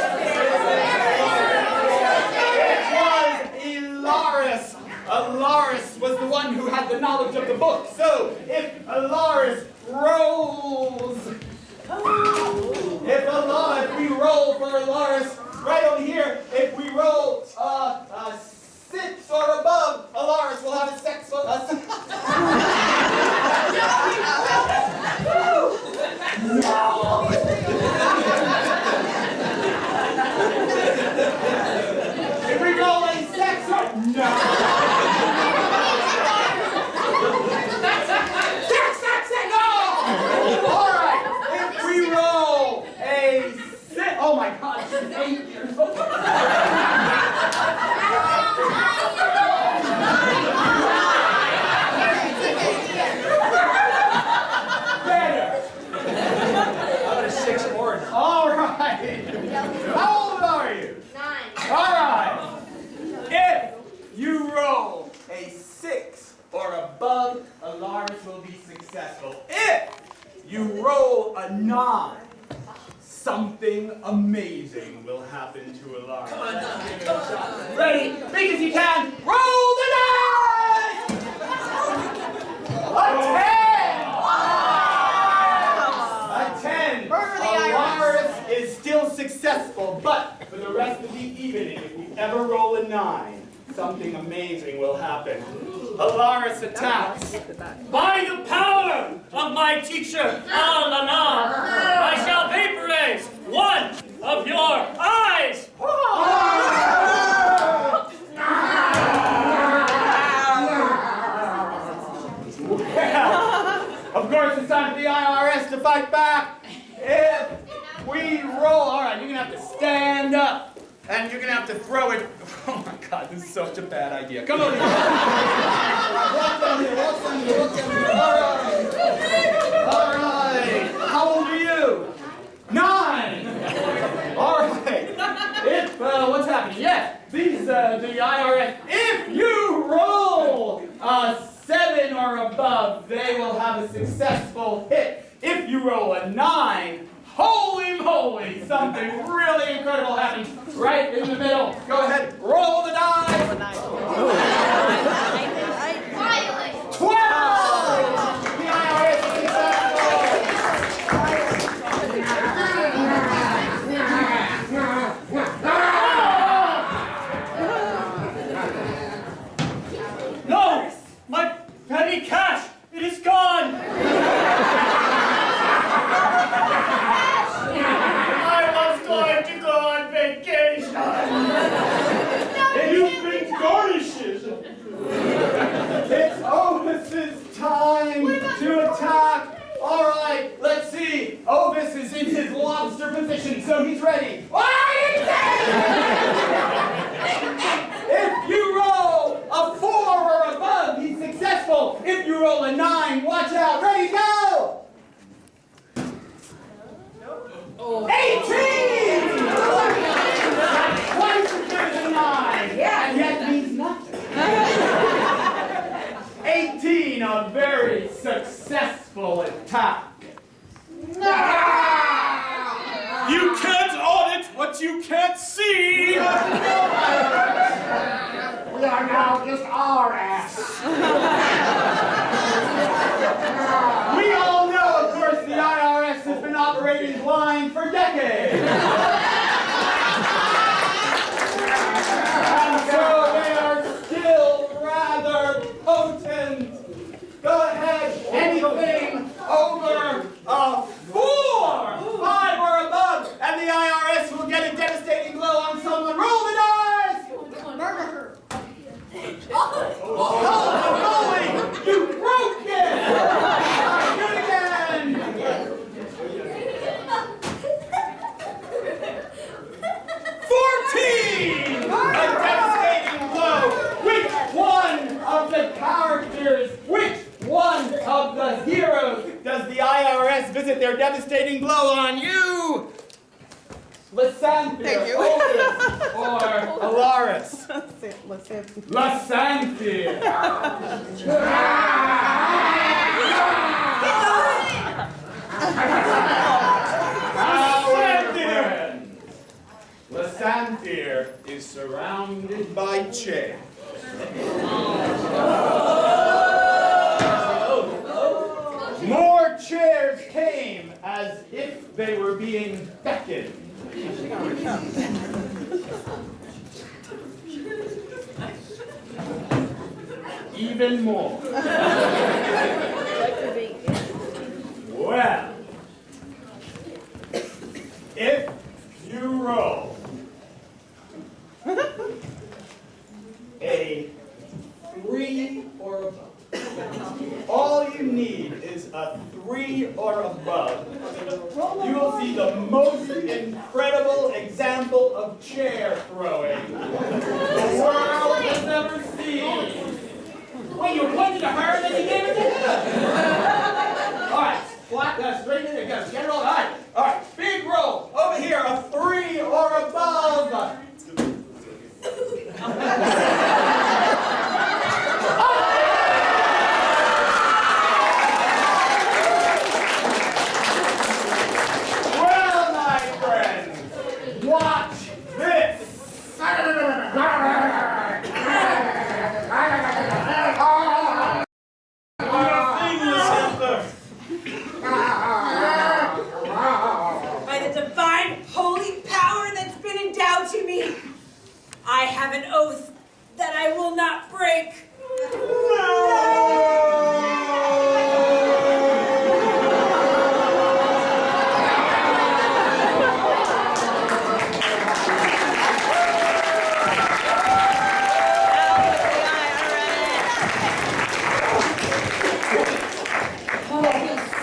Ilaris. Alaris was the one who had the knowledge of the book. So if Alaris rolls, if we roll for Alaris, right on here, if we roll 6 or above, Alaris will have a sex with us. If we roll a sex or no. All right. If we roll a 6, oh my God, she's 8 years old. Better. How about a 6 or a 9? All right. How old are you? 9. All right. If you roll a 6 or above, Alaris will be successful. If you roll a 9, something amazing will happen to Alaris. Come on, give it a shot. Ready? Big as you can. Roll the dice! A 10! A 10! Alaris is still successful, but for the rest of the evening, if you ever roll a 9, something amazing will happen. Alaris attacks. By the power of my teacher, Al-Lanar, I shall vaporize one of your eyes! Of course, it's time for the IRS to fight back. If we roll, all right, you're gonna have to stand up, and you're gonna have to throw it. Oh my God, this is such a bad idea. Come over here. Walk down here. Walk down here. Walk down here. All right. How old are you? 9. All right. If what's happening? Yes, these the IRS. If you roll a 7 or above, they will have a successful hit. If you roll a 9, holy moly, something really incredible happens right in the middle. Go ahead, roll the die. 12! The IRS is No! My petty cash! It is gone! I was going to go on vacation! You've been garnishes! It's Ovis's time to attack! Alright, let's see. Ovis is in his lobster position, so he's ready. If you roll a 4 or above, he's successful. If you roll a 9, watch out. Ready, go! 18! Twice as good as a 9. Yeah, and yet means nothing. 18, a very successful attack. You can't audit what you can't see! We are now just our ass. We all know, of course, the IRS has been operating blind for decades. And so they are still rather potent. Go ahead, anything over a 4, 5 or above, and the IRS will get a devastating blow on someone. Roll the dice! Murder her. Holy moly! You broke it! Do it again! 14! A devastating blow! Which one of the characters, which one of the heroes does the IRS visit their devastating blow on you? Lysanthir, Ovis, or Alaris? Lysanthir. Lysanthir is surrounded by chairs. More chairs came as if they were being beckoned. Even more. Well, if you roll a 3 or above, all you need is a 3 or above. You will see the most incredible example of chair throwing the world has ever seen. Wait, you pointed to her and then you gave it to him? All right, flat, straight in there, get it all right. All right, big roll. Over here, a 3 or above.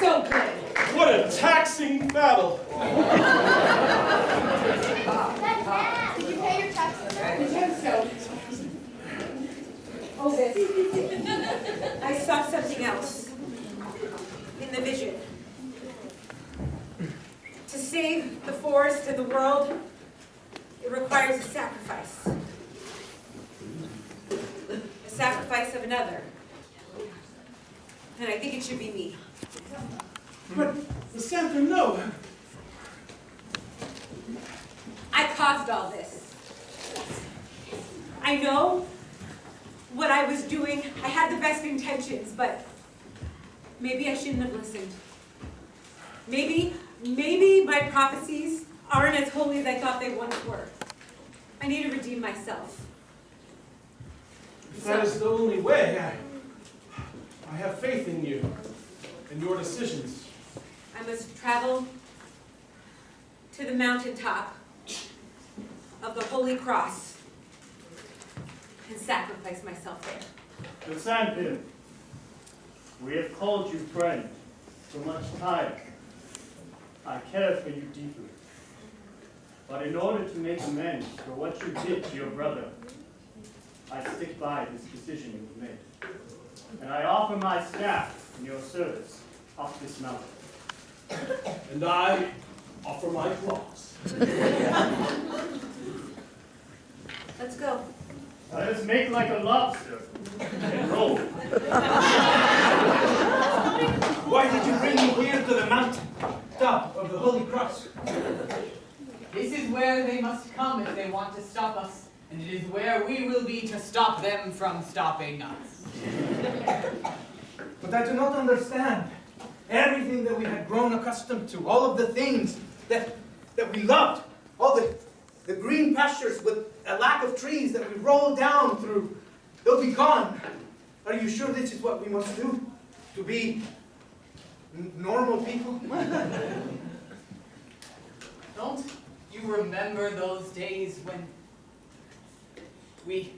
Don't play. What a taxing battle. Did you pay your taxes? I pretend so. Oh, this. I saw something else in the vision. To save the forest and the world, it requires a sacrifice. A sacrifice of another. And I think it should be me. But, Santa, no. I caused all this. I know what I was doing. I had the best intentions, but maybe I shouldn't have listened. Maybe my prophecies aren't as holy as I thought they once were. I need to redeem myself. If that is the only way, I have faith in you and your decisions. I must travel to the mountaintop of the Holy Cross and sacrifice myself there. The Sandpit, we have called you friend for much time. I care for you deeply. But in order to make amends for what you did to your brother, I stick by this decision you have made. And I offer my staff in your service up this mountain. And I offer my claws. Let's go. Let us make like a lobster and roll. Why did you bring me here to the mountain top of the Holy Cross? This is where they must come if they want to stop us, and it is where we will be to stop them from stopping us. But I do not understand. Everything that we had grown accustomed to, all of the things that we loved, all the green pastures with a lack of trees that we rolled down through, they'll be gone. Are you sure this is what we must do? To be normal people? Don't you remember those days when we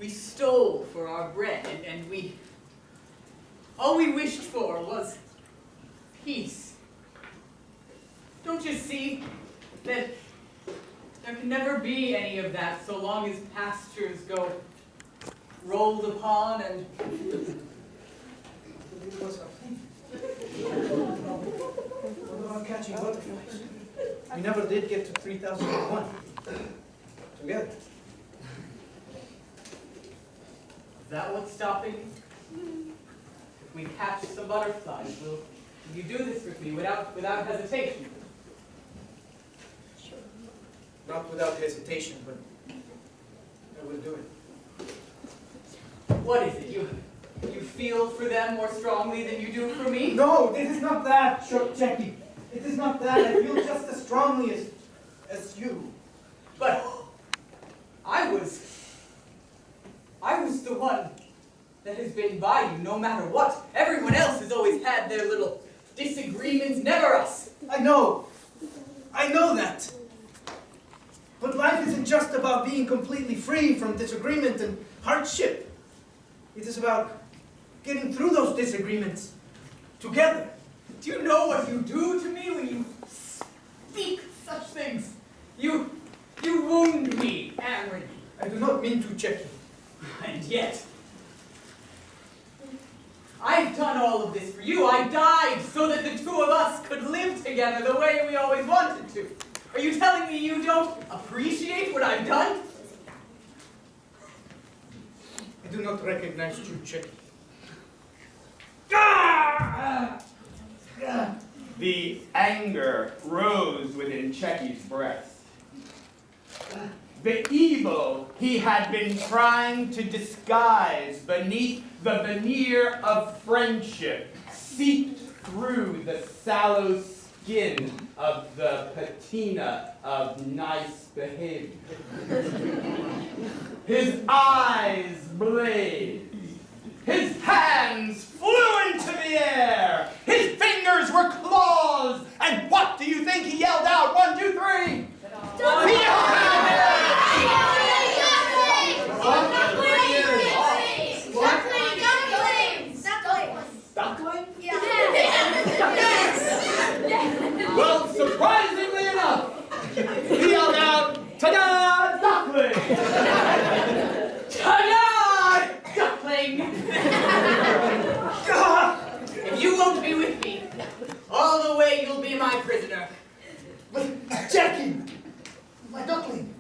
stole for our bread and all we wished for was peace? Don't you see that there can never be any of that so long as pastures go rolled upon and It was our thing. What about catching butterflies? We never did get to 3001 together. Is that what's stopping you? If we catch some butterflies, will you do this with me without hesitation? Not without hesitation, but I will do it. What is it? You feel for them more strongly than you do for me? No, this is not that, Jackie. It is not that. I feel just as strongly as you. But I was the one that has been by you no matter what. Everyone else has always had their little disagreements, never us. I know that. But life isn't just about being completely free from disagreement and hardship. It is about getting through those disagreements together. Do you know what you do to me when you speak such things? You wound me, Amron. I do not mean to check you. And yet, I've done all of this for you. I died so that the two of us could live together the way we always wanted to. Are you telling me you don't appreciate what I've done? I do not recognize you, Jackie. The anger rose within Checky's breast. The evil he had been trying to disguise beneath the veneer of friendship seeped through the sallow skin of the patina of nice behavior. His eyes blazed. His hands flew into the air. His fingers were claws. And what do you think he yelled out? 1, 2, 3. Duckling? Yeah. way you'll be my prisoner. But Jackie, my duckling.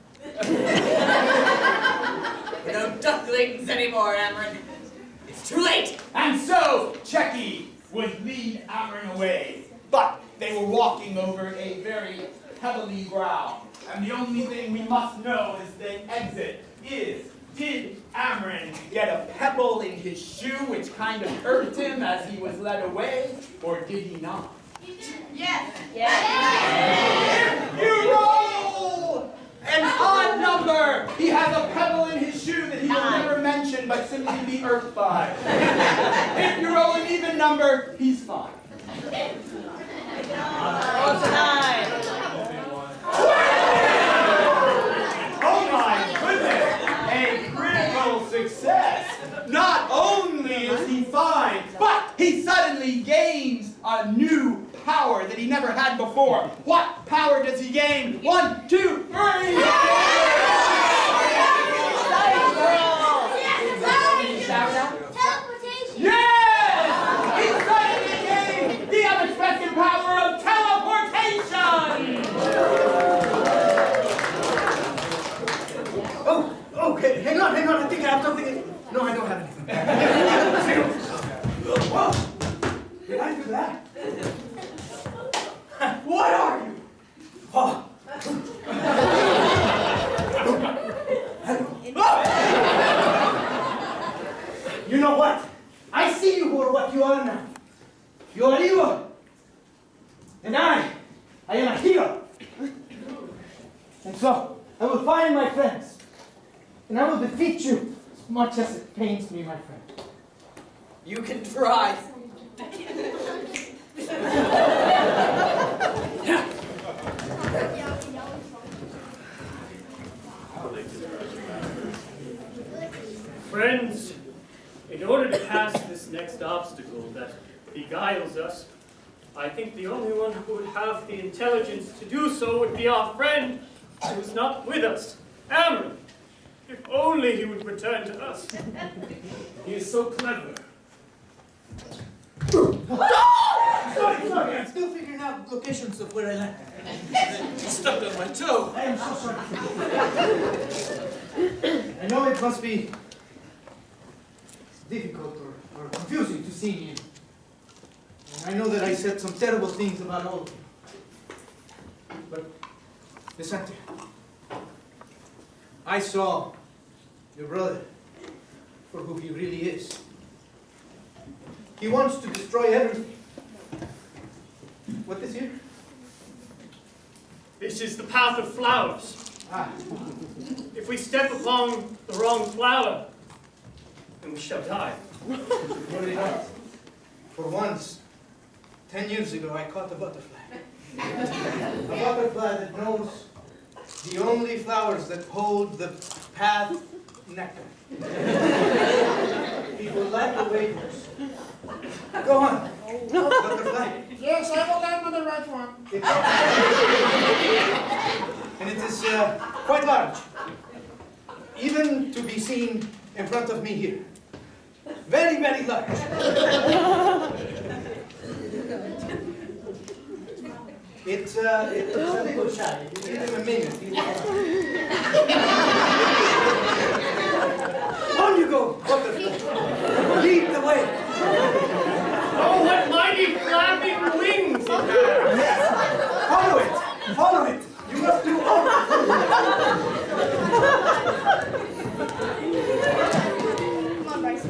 No ducklings anymore, Amron. It's too late. And so, Checky would lead Amron away. But they were walking over a very pebbly ground. And the only thing we must know as they exit is, did Amron get a pebble in his shoe which kind of hurt him as he was led away, or did he not? Yes. If you roll an odd number, he has a pebble in his shoe that he will never mention but simply be irked by. If you roll an even number, he's fine. Oh my goodness! A critical success! Not only is he fine, but he suddenly gains a new power that he never had before. What power does he gain? 1, 2, 3! Yes! He suddenly gained the unexpected power of teleportation! Oh, okay, hang on, I think I have something. No, I don't have anything. Whoa! Did I do that? What are you? Oh. You know what? I see you for what you are now. You are evil. And I am a hero. And so, I will find my friends. And I will defeat you as much as it pains me, my friend. You can try. Friends, in order to pass this next obstacle that beguiles us, I think the only one who would have the intelligence to do so would be our friend who is not with us, Amron. If only he would return to us. He is so clever. Sorry, I'm still figuring out locations of where I landed. You stepped on my toe. I am so sorry. I know it must be difficult or confusing to see me. And I know that I said some terrible things about all of you. But, Vicente, I saw your brother for who he really is. He wants to destroy everything. What is here? This is the path of flowers. If we step upon the wrong flower, then we shall die. What it is. For once, 10 years ago, I caught a butterfly. A butterfly that knows the only flowers that hold the path nectar. People like the wafers. Go on, butterfly. Yes, I will land on the right one. And it is quite large, even to be seen in front of me here. Very, very large. It's a little shy. Give him a minute. On you go, butterfly. Lead the way. Oh, what mighty flapping wings it has! Follow it. Follow it. You must do all. Come on, Bryce.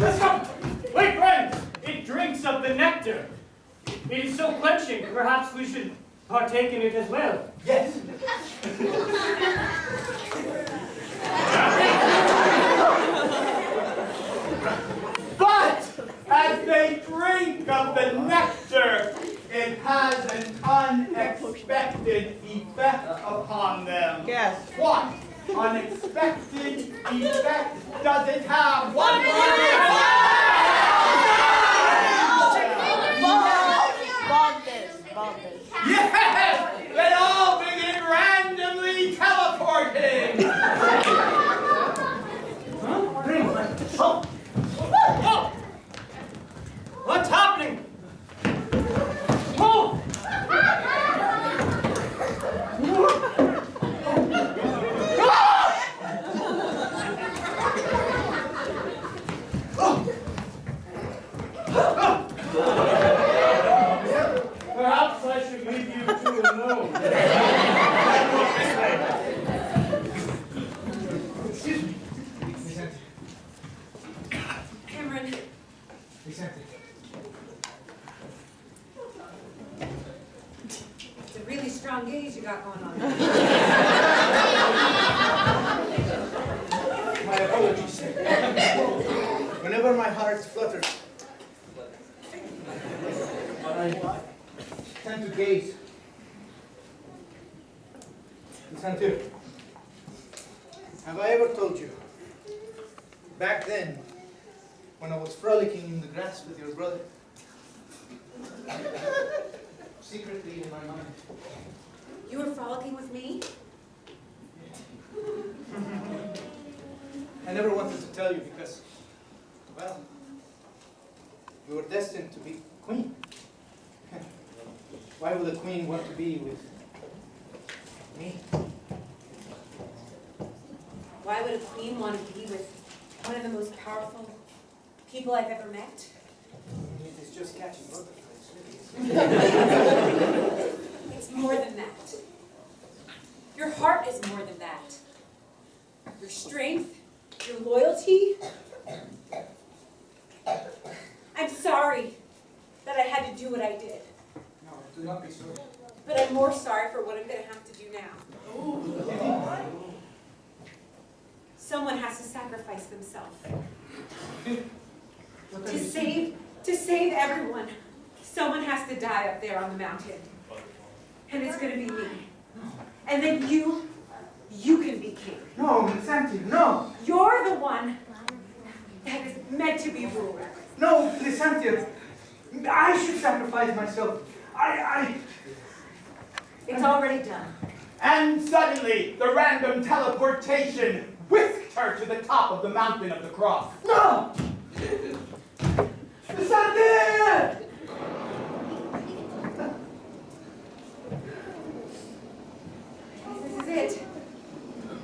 Let's go! Wait, friends! It drinks of the nectar. It is so quenching. Perhaps we should partake in it as well. Yes. But as they drink of the nectar, it has an unexpected effect upon them. Yes. What unexpected effect does it have? What Yes! They all begin randomly teleporting! you got going on? My apologies. Whenever my heart flutters, I tend to gaze. Santir, have I ever told you, back then, when I was frolicking in the grass with your brother, secretly in my mind, You were frolicking with me? I never wanted to tell you because, well, you were destined to be queen. Why would a queen want to be with me? Why would a queen want to be with one of the most powerful people I've ever met? It is just catching butterflies, It's more than that. Your heart is more than that. Your strength, your loyalty. I'm sorry that I had to do what I did, No, do not be sorry. but I'm more sorry for what I'm going to have to do now. Someone has to sacrifice themselves. To save everyone, someone has to die up there on the mountain. And it's going to be me. And then you can be king. No, Santi, no! You're the one that is meant to be ruler. No, Santi, I should sacrifice myself. It's already done. And suddenly, the random teleportation whisked her to the top of the mountain of the cross. No! Santi! This is it.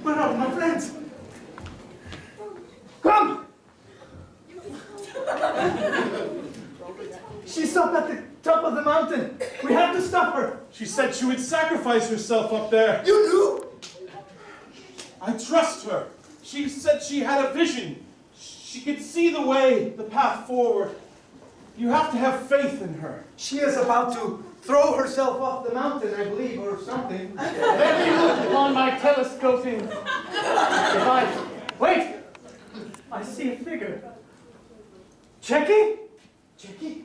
Where are my friends? Come! She's up at the top of the mountain. We have to stop her. She said she would sacrifice herself up there. You knew? I trust her. She said she had a vision. She could see the way, the path forward. You have to have faith in her. She is about to throw herself off the mountain, I believe, or something. Let me look upon my telescoping device. Wait! I see a figure. Checky? Checky?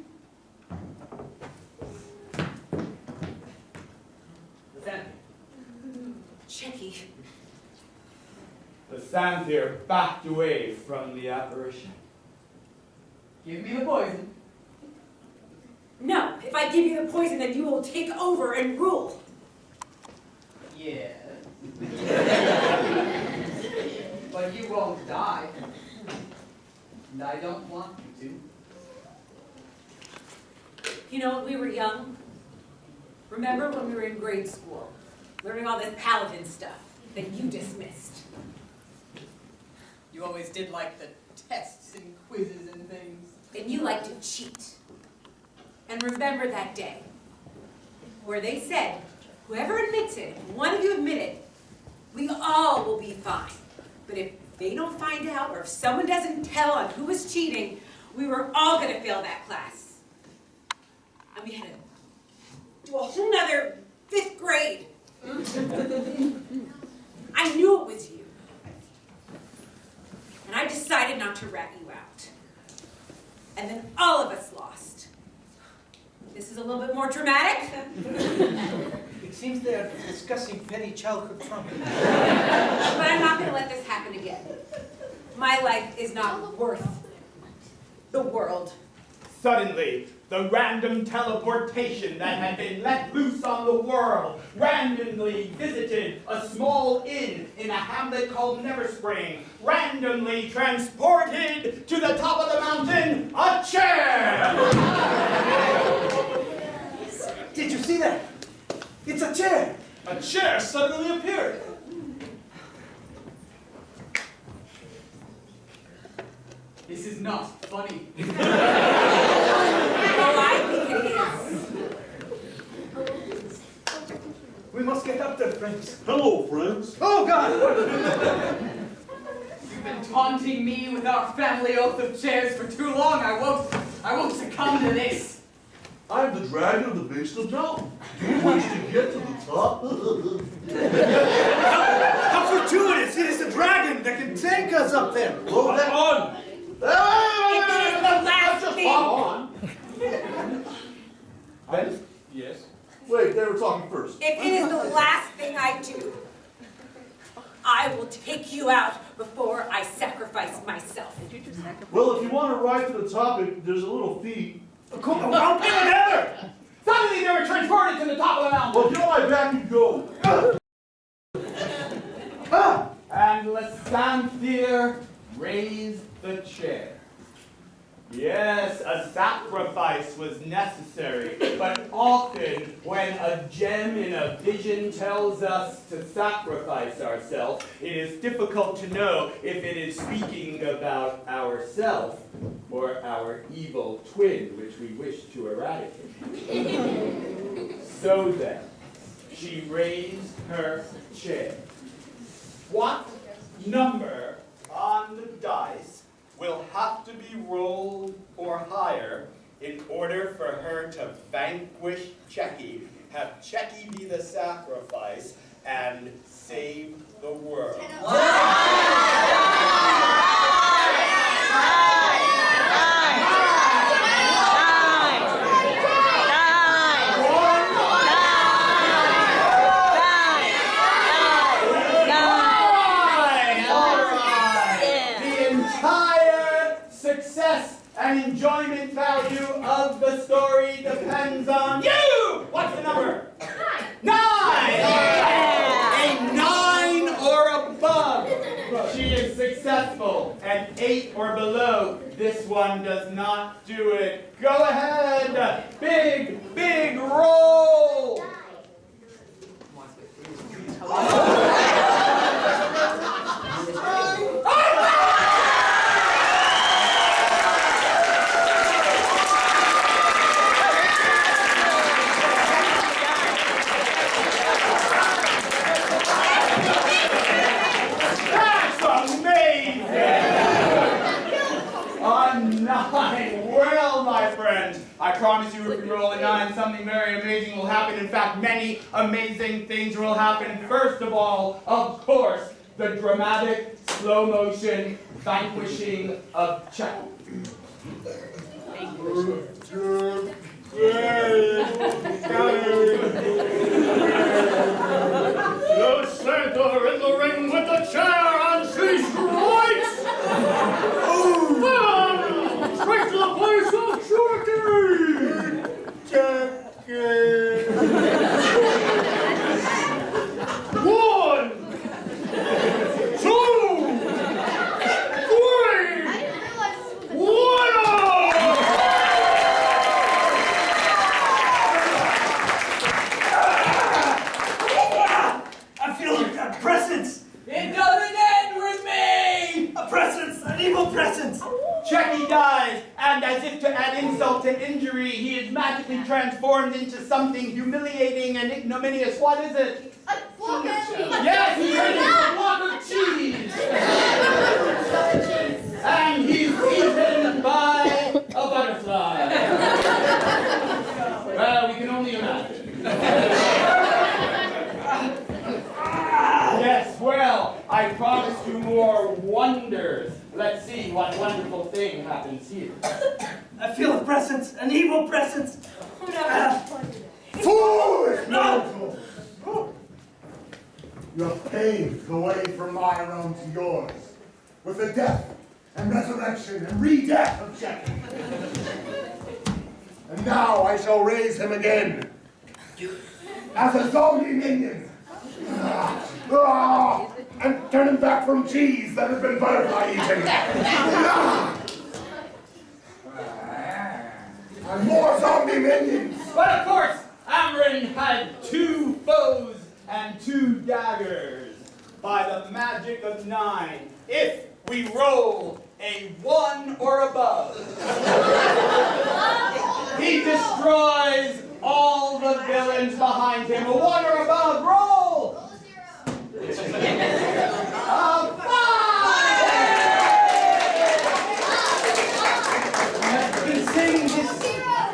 Checky. The Sandir backed away from the apparition. Give me the poison. No, if I give you the poison, then you will take over and rule. Yeah. But you won't die. And I don't want you to. You know, when we were young, remember when we were in grade school, learning all this paladin stuff that you dismissed? You always did like the tests and quizzes and things. And you like to cheat. And remember that day where they said, whoever admits it, if one of you admit it, we all will be fine. But if they don't find out, or if someone doesn't tell on who was cheating, we were all going to fail that class. And we had to do a whole nother 5th grade. I knew it was you. And I decided not to rat you out. And then all of us lost. This is a little bit more dramatic. It seems they are discussing petty childhood trauma. But I'm not going to let this happen again. My life is not worth the world. Suddenly, the random teleportation that had been let loose on the world randomly visited a small inn in a hamlet called Neverspring, randomly transported to the top of the mountain a chair! Did you see that? It's a chair! A chair suddenly appeared. This is not funny. Oh, I think it is. We must get up there, friends. Hello, friends. Oh, God! You've been taunting me with our family oath of chairs for too long. I won't succumb to this. I'm the dragon of the base of the mountain. Do you wish to get to the How fortuitous! It is the dragon that can take us up there. Well, Come on! If it is the last thing, Yes? Wait, they were talking first. if it is the last thing I do, I will take you out before I sacrifice myself. Well, if you want to ride to the topic, there's a little fee. I'll pay together! Suddenly they were transported to the top of the mountain. Well, get on my back and go. And Lesanthier raised the chair. Yes, a sacrifice was necessary, but often when a gem in a vision tells us to sacrifice ourselves, it is difficult to know if it is speaking about ourself or our evil twin, which we wish to eradicate. So then, she raised her chair. What number on the dice will have to be rolled or higher in order for her to vanquish Checky, have Checky be the sacrifice, and save the world? And enjoyment value of the story depends on you! What's the number? 9! A 9 or above. She is successful. An 8 or below. This one does not do it. Go ahead. Big, big roll. Well, my friend, I promise you if you roll a 9, something very amazing will happen. In fact, many amazing things will happen. First of all, of course, the dramatic, slow-motion vanquishing of Chuck. You sent her in the ring with the chair and she strikes! Straight to the place of One! 2! 3! 1! I feel a presence! It doesn't end with me! A presence! An evil presence! Checky dies, and as if to add insult to injury, he is magically transformed into something humiliating and ignominious. What is it? A block of cheese. Yes, he turned into a block of cheese! And he's eaten by a butterfly. Well, we can only imagine. Yes, well, I promised you more wonders. Let's see what wonderful thing happens here. I feel a presence, an evil presence. Foolish No! mortal! You have paved the way from my realm to yours with the death and resurrection and re-death of Jack. And now I shall raise him again as a zombie minion. And turn him back from cheese that has been butterfly eaten. And more zombie minions. But of course, Amryn had 2 foes and 2 daggers. By the magic of 9, if we roll a 1 or above, he destroys all the villains behind him. A 1 or above, roll! A 5! I've been saying this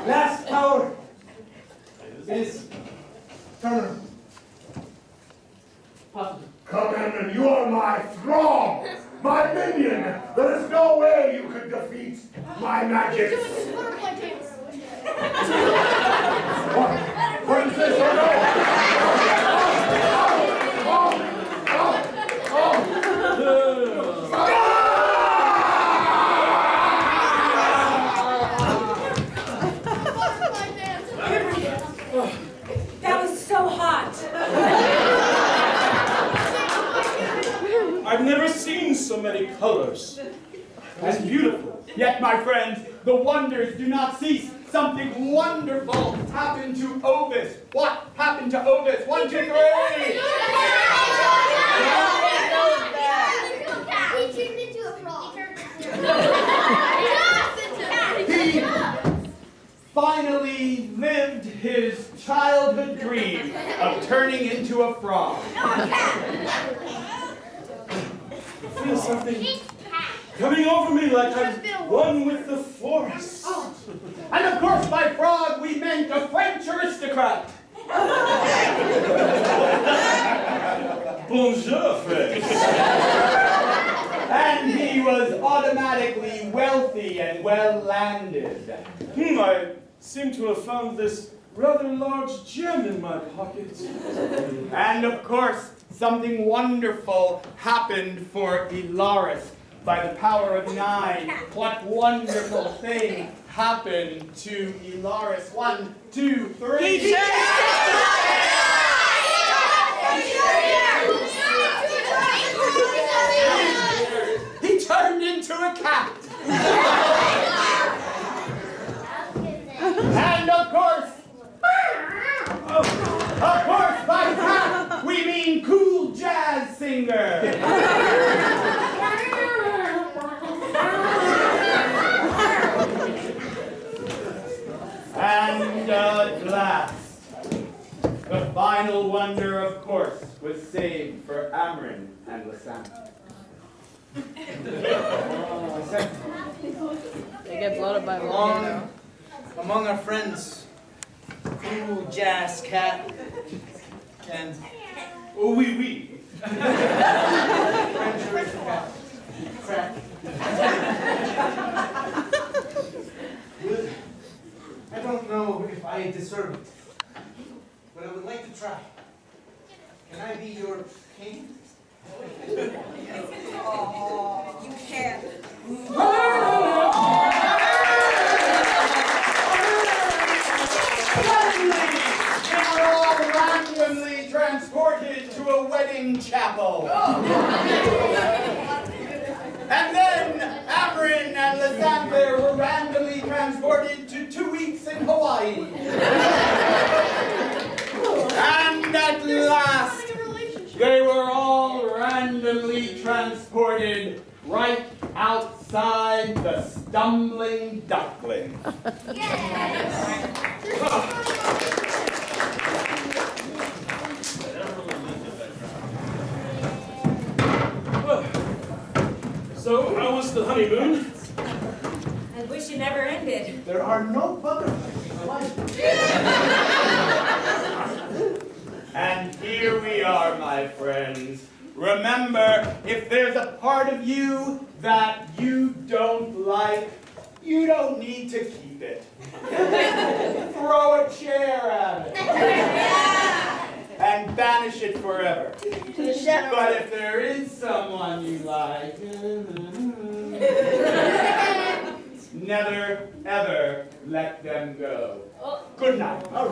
last hour. It is Turner. Commander, you are my thrall, my minion. There is no way you could defeat my magic. Doing his butterfly dance. What is this? Butterfly dance. That was so hot. I've never seen so many colors. It's beautiful. Yet, my friends, the wonders do not cease. Something wonderful happened to Ovis. What happened to Ovis? 1, 2, 3. He turned into a frog. He finally lived his childhood dream of turning into a frog. I feel something coming over me like I'm one with the forest. And of course, by frog, we meant a French aristocrat. Bonjour, French. And he was automatically wealthy and well-landed. I seem to have found this rather large gem in my pocket. And of course, something wonderful happened for Ilaris. By the power of 9, what wonderful thing happened to Ilaris? 1, 2, 3. He turned into a cat. And of course, by cat, we mean cool jazz singer. And at last, the final wonder, of course, was saved for Amrin and Lysander. They get bloated by volcano. Among our friends, cool jazz cat and Oh, oui, oui. French aristocrat. Crack. I don't know if I deserve it, but I would like to try. Can I be your king? Oh, you can. Suddenly, they were all randomly transported to a wedding chapel. And then Amrin and Lysander were randomly transported to 2 weeks in Hawaii. And at last, they were all randomly transported right outside the Stumbling Duckling. So, how was the honeymoon? I wish it never ended. There are no butterflies in Hawaii. And here we are, my friends. Remember, if there's a part of you that you don't like, you don't need to keep it. Throw a chair at it. And banish it forever. But if there is someone you like, never, ever let them go. Good night. All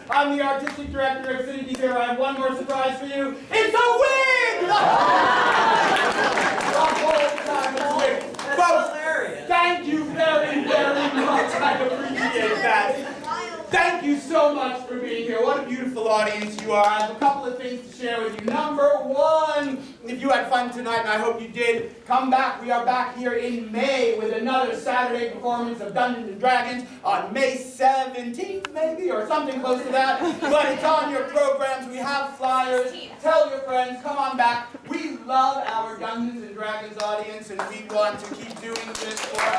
I'm the artistic director of City Theater. I have one more surprise for you. It's a wig! The whole time it's a wig. Folks, Thank you very, very much. I appreciate that. Thank you so much for being here. What a beautiful audience you are. I have a couple of things to share with you. Number one, if you had fun tonight, and I hope you did, come back. We are back here in May with another Saturday performance of Dungeons & Dragons on May 17th, maybe, or something close to that. But it's on your programs. We have flyers. Tell your friends. Come on back. We love our Dungeons & Dragons audience, and we want to keep doing this forever.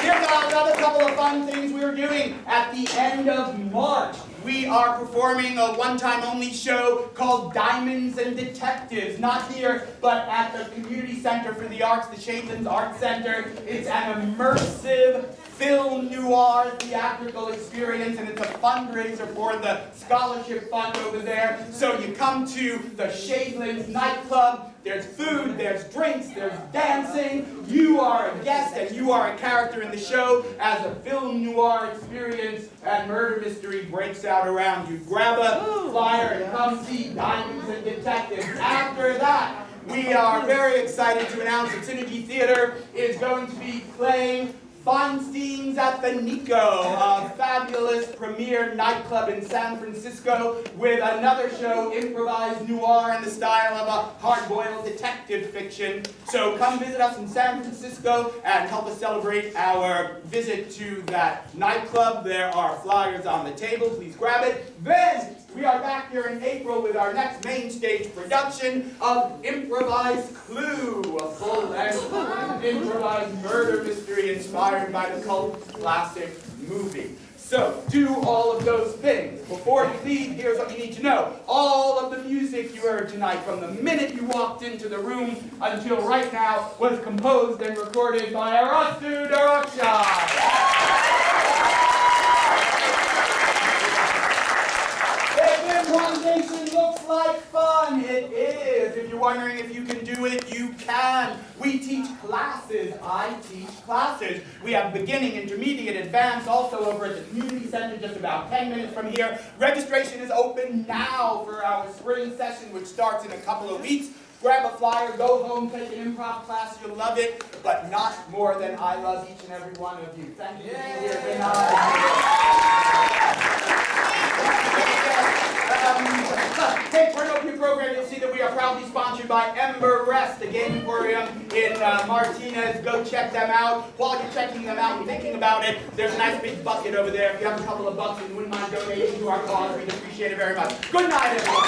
Here's another couple of fun things we're doing at the end of March. We are performing a one-time only show called Diamonds and Detectives. Not here, but at the Community Center for the Arts, the Shaitlands Art Center. It's an immersive film noir theatrical experience, and it's a fundraiser for the scholarship fund over there. So you come to the Shaitlands nightclub. There's food, there's drinks, there's dancing. You are a guest and you are a character in the show as a film noir experience and murder mystery breaks out around you. Grab a flyer and come see Diamonds and Detectives. After that, we are very excited to announce that Synergy Theater is going to be playing Feinstein's at the Nico, a fabulous premier nightclub in San Francisco with another show, Improvised Noir, in the style of a hard-boiled detective fiction. So come visit us in San Francisco and help us celebrate our visit to that nightclub. There are flyers on the table. Please grab it. Then we are back here in April with our next main stage production of Improvised Clue, a full-length improvised murder mystery inspired by the cult classic movie. So, do all of those things. Before you leave, here's what you need to know. All of the music you heard tonight, from the minute you walked into the room until right now, was composed and recorded by Arastu Direction. Improvisation looks like fun. It is. If you're wondering if you can do it, you can. We teach classes. I teach classes. We have beginning, intermediate, advanced, also over at the community center, just about 10 minutes from here. Registration is open now for our spring session, which starts in a couple of weeks. Grab a flyer, go home, take an improv class. You'll love it, but not more than I love each and every one of you. Thank you for being here tonight. Hey, turn up your program. You'll see that we are proudly sponsored by Ember Rest, the game emporium in Martinez. Go check them out. While you're checking them out and thinking about it, there's a nice big bucket over there. If you have a couple of bucks and you wouldn't mind donating to our cause, we'd appreciate it very much. Good night, everyone.